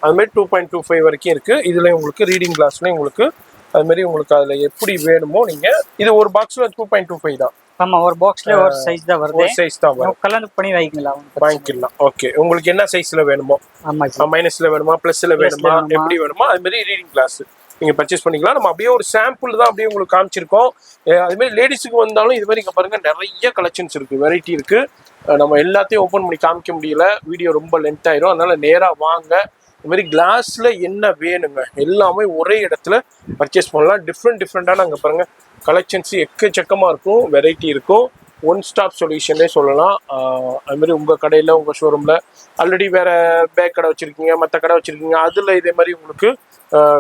அது மாதிரி 2.25 வரைக்கும் இருக்கு. இதுல உங்களுக்கு ரீடிங் கிளாஸ்லயும் உங்களுக்கு அது மாதிரி உங்களுக்கு அதுல எப்படி வேணுமோ நீங்க இது ஒரு பாக்ஸ்ல 2.25 தான். ஆமா, ஒரு பாக்ஸ்ல ஒரு சைஸ் தான் வருது. ஒரு சைஸ் தான் வரும். கலந்து பண்ணி வைக்கலாம். வாங்கிக்கலாம். ஓகே, உங்களுக்கு என்ன சைஸ்ல வேணுமோ, ஆமா ஜி. மைனஸ்ல வேணுமா பிளஸ்ல வேணுமா எப்படி வேணுமோ அது மாதிரி ரீடிங் கிளாஸ் நீங்க பர்ச்சேஸ் பண்ணிக்கலாம். நம்ம அப்படியே ஒரு சாம்பிள் தான் அப்படியே உங்களுக்கு காமிச்சிருக்கோம். அது மாதிரி லேடிஸுக்கு வந்தாலும் இது மாதிரி இங்க பாருங்க நிறைய கலெக்ஷன்ஸ் இருக்கு, வெரைட்டி இருக்கு. நம்ம எல்லாத்தையும் ஓப்பன் பண்ணி காமிக்க முடியல, வீடியோ ரொம்ப லென்த் ஆயிரும். அதனால நேரா வாங்க. இது மாதிரி கிளாஸ்ல என்ன வேணுங்க எல்லாமே ஒரே இடத்துல பர்ச்சேஸ் பண்ணலாம். டிஃப்ரெண்டான அங்கே பாருங்க கலெக்ஷன்ஸ் எக்கச்சக்கமா இருக்கும், வெரைட்டி இருக்கும். ஒன் ஸ்டாப் சொல்யூஷனே சொல்லலாம். அது மாதிரி உங்க கடையில உங்க ஷோரூம்ல ஆல்ரெடி வேற பேக் கடை வச்சிருக்கீங்க, மற்ற கடை வச்சிருக்கீங்க, அதுல இதே மாதிரி உங்களுக்கு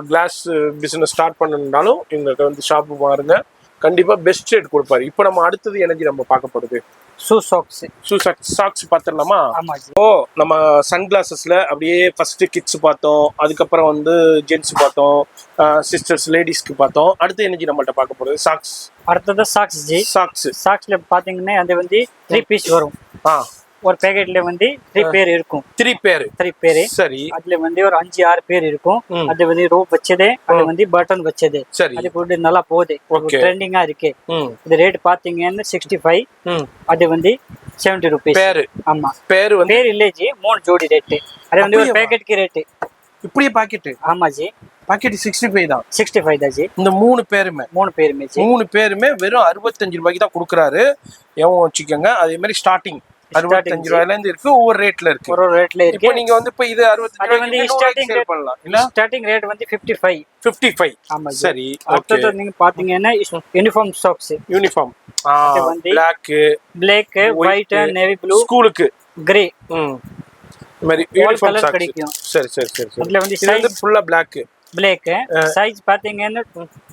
கிளாஸ் பிசினஸ் ஸ்டார்ட் பண்ணணும்னாலும் இவங்க வந்து ஷாப்பு பாருங்க, கண்டிப்பா பெஸ்ட் ரேட் கொடுப்பாரு. இப்போ நம்ம அடுத்தது எனர்ஜி நம்ம பார்க்க போறது ஷூ சாக்ஸ் பார்த்துடலாமா? ஆமா ஜி. ஓ, நம்ம சன் கிளாஸஸ்ல அப்படியே ஃபர்ஸ்ட் கிட்ஸ் பார்த்தோம், அதுக்கப்புறம் வந்து ஜென்ட்ஸ் பார்த்தோம், சிஸ்டர்ஸ் லேடிஸ்க்கு பார்த்தோம். அடுத்து எனர்ஜி நம்மள்ட்ட பார்க்க போறது சாக்ஸ். அடுத்தது சாக்ஸ் ஜி. சாக்ஸ்ல பாத்தீங்கன்னா அது வந்து 3 பீஸ் வரும். ஒரு பேக்கெட்ல வந்து 3 பேர் இருக்கும். 3 பேர். சரி. அதுல வந்து ஒரு 5-6 பேர் இருக்கும். அது வந்து ரோப் வச்சது, அது வந்து பட்டன் வச்சது. சரி. அது கூட நல்லா போகுது, ட்ரெண்டிங்கா இருக்கு. இது ரேட் பாத்தீங்கன்னா 65. அது வந்து 70 rupees. பேர். ஆமா, பேர் இல்ல ஜி, 3 ஜோடி ரேட். அது வந்து ஒரு பேக்கெட் की ரேட். இப்படியே பாக்கெட்? ஆமா ஜி, பாக்கெட் 65 தான். 65 தான் ஜி. இந்த 3 பேருமே ஜி, 3 பேருமே வெறும் 65 ரூபாய்க்கு தான் கொடுக்குறாரு. எவன் வச்சுக்கோங்க. அதே மாதிரி ஸ்டார்டிங் 65 ரூபாயில இருந்து இருக்கு, ஒவ்வொரு ரேட்ல இருக்கு. இப்போ நீங்க வந்து இப்போ இது 65 ரூபாய்க்கு சேல் பண்ணலாம். இல்ல ஸ்டார்டிங் ரேட் வந்து 55. ஆமா. சரி. அடுத்து நீங்க பாத்தீங்கன்னா uniform socks. Uniform black, white, navy blue, ஸ்கூலுக்கு கிரே. இந்த மாதிரி யூனிஃபார்ம் சாக்ஸ் கிடைக்கும். சரி. அதுல வந்து சைஸ் ஃபுல்லா பிளாக். சைஸ் பாத்தீங்கன்னா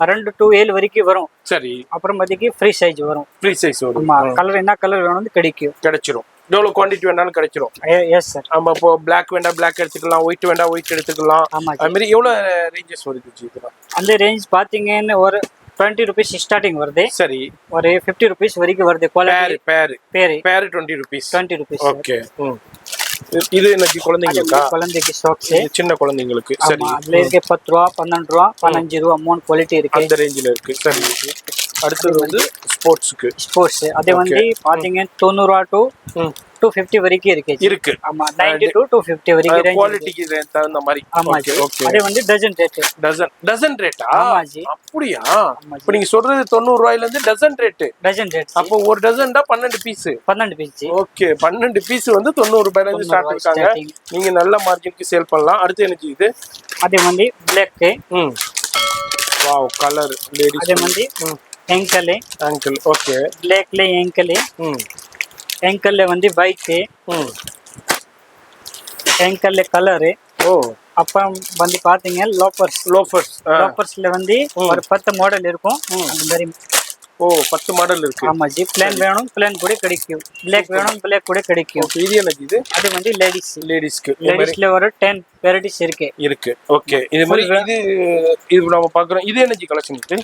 2 to 7 வரைக்கும் வரும். சரி. அப்புறம் பாத்தீங்க ஃப்ரீ சைஸ் வரும். ஆமா, கலர் என்ன கலர் வேணும் கிடைச்சிரும். எவ்வளவு குவாண்டிட்டி வேணாலும் கிடைச்சிரும். Yes sir. ஆமா, இப்போ பிளாக் வேண்டாம் பிளாக் எடுத்துக்கலாம், ஒயிட் வேண்டாம் ஒயிட் எடுத்துக்கலாம். அது மாதிரி எவ்வளவு ரேஞ்சஸ் வருது ஜி இதெல்லாம்? அந்த ரேஞ்ச் பாத்தீங்கன்னா ஒரு 20 rupees ஸ்டார்டிங் வருது. சரி. ஒரு 50 rupees வரைக்கும் வருது. பேர் 20 rupees. ஓகே. இது எனக்கு குழந்தைக்கு சாக்ஸ், சின்ன குழந்தைங்களுக்கு. சரி. அதுல இருக்க 10 ரூபா, 12 ரூபா, 15 ரூபா 3 குவாலிட்டி இருக்கு. அந்த ரேஞ்சில இருக்கு. சரி. அடுத்தது வந்து ஸ்போர்ட்ஸ். அது வந்து பாத்தீங்க 90 ரூபா to 250 வரைக்கும் இருக்கு. ஆமா, 90 to 250 வரைக்கும் ரேஞ்ச். குவாலிட்டிக்கு தகுந்த மாதிரி. ஆமா ஜி. அது வந்து டஜன் ரேட்டா? ஆமா ஜி. அப்படியே இப்போ நீங்க சொல்றது 90 ரூபாயில இருந்து டஜன் ரேட். அப்போ ஒரு டஜன் தான் 12 பீஸ். 12 பீஸ். ஓகே, 12 பீஸ் வந்து 90 ரூபாயில இருந்து ஸ்டார்ட் இருக்காங்க. நீங்க நல்ல மார்ஜினுக்கு சேல் பண்ணலாம். அடுத்து எனக்கு இது அது வந்து பிளாக். Wow, colour ladies. அது வந்து ankle. ஓகே. பிளாக்ல ankle வந்து ஒயிட். ankle colour. ஓ. அப்புறம் வந்து பாத்தீங்க லோஃபர்ஸ்ல வந்து ஒரு 10 மாடல் இருக்கும். அந்த மாதிரி. ஓ, 10 மாடல் இருக்கு. ஆமா ஜி. பிளான் வேணும் பிளான் கூட கிடைக்கும், பிளாக் வேணும் பிளாக் கூட கிடைக்கும். இது எனக்கு இது அது வந்து லேடிஸ்ல ஒரு 10 வெரைட்டிஸ் இருக்கு. ஓகே. இது மாதிரி இது நம்ம பாக்குறோம். இது எனர்ஜி கலெக்ஷன் இருக்கு.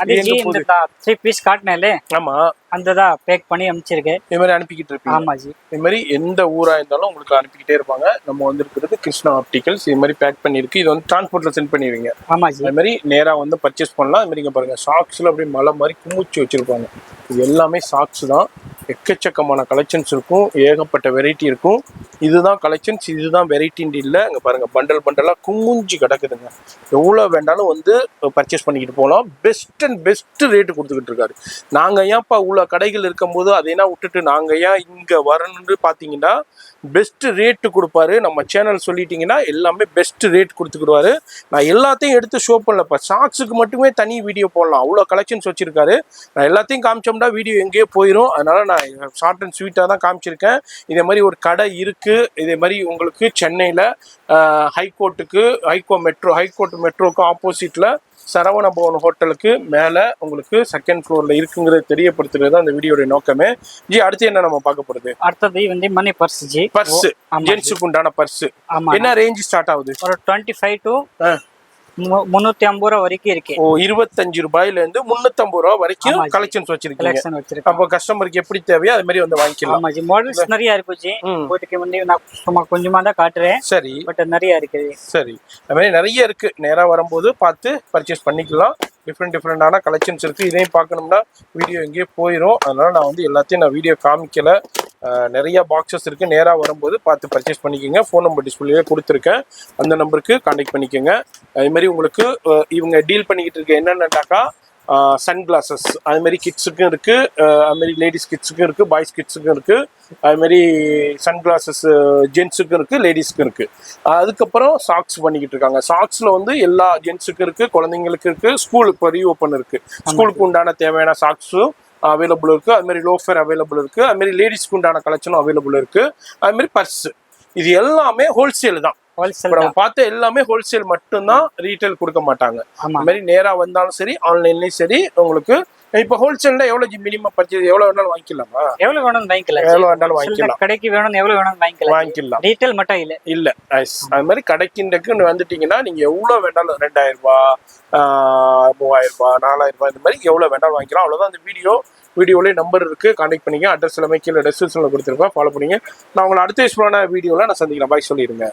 அது ஜி இந்த 3 பீஸ் காட்னேலே. ஆமா, அந்ததா பேக் பண்ணி அனுப்பிச்சிருக்கேன். இது மாதிரி அனுப்பிக்கிட்டு இருப்பீங்க? ஆமா ஜி. இது மாதிரி எந்த ஊரா இருந்தாலும் உங்களுக்கு அனுப்பிக்கிட்டே இருப்பாங்க. நம்ம வந்து இருக்கிறது கிருஷ்ணா ஆப்டிகல்ஸ். இது மாதிரி பேக் பண்ணிருக்கு. இது வந்து டிரான்ஸ்போர்ட்ல சென்ட் பண்ணிடுவீங்க? ஆமா ஜி. அது மாதிரி நேரா வந்து பர்ச்சேஸ் பண்ணலாம். அது மாதிரி இங்க பாருங்க சாக்ஸ்ல அப்படியே மலை மாதிரி குமிச்சு வச்சிருப்பாங்க. இது எல்லாமே சாக்ஸ் தான். எக்கச்சக்கமான கலெக்ஷன்ஸ் இருக்கும், ஏகப்பட்ட வெரைட்டி இருக்கும். இதுதான் கலெக்ஷன்ஸ், இதுதான் வெரைட்டின்னு இல்லை. அங்கே பாருங்க பண்டலா குமிஞ்சு கிடக்குதுங்க. எவ்வளோ வேண்டாலும் வந்து பர்ச்சேஸ் பண்ணிக்கிட்டு போகலாம். பெஸ்ட் ரேட்டு கொடுத்துக்கிட்டு இருக்காரு. நாங்கள் ஏன்ப்பா உள்ள கடைகள் இருக்கும்போது அதையெல்லாம் விட்டுட்டு நாங்கள் ஏன் இங்கே வரணுன்னு பார்த்தீங்கன்னா பெஸ்ட் ரேட்டு கொடுப்பாரு. நம்ம சேனல் சொல்லிட்டீங்கன்னா எல்லாமே பெஸ்ட் ரேட் கொடுத்துக்கிடுவாரு. நான் எல்லாத்தையும் எடுத்து ஷோ பண்ணலப்பா, சாக்ஸுக்கு மட்டுமே தனி வீடியோ போடலாம், அவ்வளோ கலெக்ஷன்ஸ் வச்சிருக்காரு. நான் எல்லாத்தையும் காமிச்சோம்னா வீடியோ எங்கேயோ போயிடும். அதனால நான் ஷார்ட் அண்ட் ஸ்வீட்டாக தான் காமிச்சிருக்கேன். இதே மாதிரி ஒரு கடை இருக்குது. இதே மாதிரி உங்களுக்கு சென்னையில் ஹைகோர்ட் மெட்ரோக்கு ஆப்போசிட்டில் சரவண பவன் ஹோட்டலுக்கு மேலே உங்களுக்கு 2nd floorல இருக்குங்கிறது தெரியப்படுத்துறது தான் அந்த வீடியோடைய நோக்கமே. ஜி, அடுத்து என்ன நம்ம பார்க்க போறது? அடுத்தது வந்து மணி பர்ஸ் ஜி. பர்ஸ், ஜென்ஸுக்கு உண்டான பர்ஸ். என்ன ரேஞ்ச் ஸ்டார்ட் ஆகுது? ஒரு 25 to 350 ரூபா வரைக்கும் இருக்கு. ஓ 25 ரூபாயில இருந்து 350 ரூபா வரைக்கும் ஆமாஜி. கலெக்ஷன்ஸ் வச்சிருக்கீங்க. கலெக்ஷன் வச்சிருக்கோம். அப்போ கஸ்டமருக்கு எப்படி தேவையோ அது மாதிரி வந்து வாங்கிக்கலாம். ஆமாஜி, மாடல்ஸ் நிறைய இருக்குஜி. ம். இப்போதைக்கு வந்து நான் சும்மா கொஞ்சமா தான் காட்டுறேன், சரி பட் நிறைய இருக்குது. சரி, அது மாதிரி நிறைய இருக்கு. நேரா வரும்போது பார்த்து பர்ச்சேஸ் பண்ணிக்கலாம். டிஃப்ரெண்டான கலெக்ஷன்ஸ் இருக்கு. இதையும் பார்க்கணும்னா வீடியோ எங்கேயோ போயிடும். அதனால நான் வந்து எல்லாத்தையும் நான் வீடியோ காமிக்கல. நிறைய பாக்ஸஸ் இருக்கு. நேரா வரும்போது பார்த்து பர்ச்சேஸ் பண்ணிக்கோங்க. ஃபோன் நம்பர் டிஸ்பிளேயே கொடுத்துருக்கேன், அந்த நம்பருக்கு கான்டாக்ட் பண்ணிக்கோங்க. அதே மாதிரி உங்களுக்கு இவங்க டீல் பண்ணிக்கிட்டு இருக்க என்னென்னட்டாக்கா சன் கிளாஸஸ் அது மாதிரி கிட்ஸுக்கும் இருக்கு, அது மாதிரி லேடிஸ் கிட்ஸுக்கும் இருக்கு, பாய்ஸ் கிட்ஸுக்கும் இருக்கு. அது மாதிரி சன் கிளாஸஸ் ஜென்ஸுக்கும் இருக்கு, லேடிஸ்க்கும் இருக்கு. அதுக்கப்புறம் சாக்ஸ் பண்ணிக்கிட்டு இருக்காங்க. சாக்ஸ்ல வந்து எல்லா ஜென்ஸுக்கும் இருக்கு, குழந்தைங்களுக்கு இருக்கு. ஸ்கூல் இப்போ ரீஓப்பன் இருக்கு. ஸ்கூலுக்கு உண்டான தேவையான சாக்ஸும் அவைலபிள் இருக்கு. அது மாதிரி லோஃபர் அவைலபிள் இருக்கு. அது மாதிரி லேடிஸ்க்கு உண்டான கலெக்ஷனும் அவைலபிள் இருக்கு. அது மாதிரி பர்ஸ், இது எல்லாமே ஹோல்சேல் தான். ஹோல்சேல் நம்ம பார்த்த எல்லாமே ஹோல்சேல் மட்டும்தான், ரீட்டைல் கொடுக்க மாட்டாங்க. ஆமா. அது மாதிரி நேரா வந்தாலும் சரி, ஆன்லைன்லயும் சரி. உங்களுக்கு இப்போ ஹோல்சேல்ல எவ்வளவு மினிமம் பர்ச்சேஸ் எவ்வளவு வேணாலும் வாங்கிக்கலாமா? எவ்வளவு வேணும் வாங்கிக்கலாம். எவ்வளவு வேணாலும் வாங்கிக்கலாம். கடைக்கு வேணும் எவ்வளவு வேணும் வாங்கிக்கலாம். ரீட்டைல் மட்டும் இல்ல. இல்ல அது மாதிரி கடைக்குன்னு வந்துட்டீங்கன்னா நீங்க எவ்வளவு வேணாலும் 2000 ரூபாய், 3000 ரூபாய், 4000 ரூபாய் இந்த மாதிரி எவ்வளவு வேணாலும் வாங்கிக்கலாம். அவ்வளவுதான். அந்த வீடியோலயே நம்பர் இருக்கு, கான்டாக்ட் பண்ணிங்க. அட்ரஸ் எல்லாமே கீழே டெஸ்கிரிப்ஷன்ல கொடுத்துருப்பேன், ஃபாலோ பண்ணிங்க. நான் உங்களை அடுத்த யூஸ்ஃபுல்லான வீடியோல நான் சந்திக்கிறேன். பாய் சொல்லிடுங்க.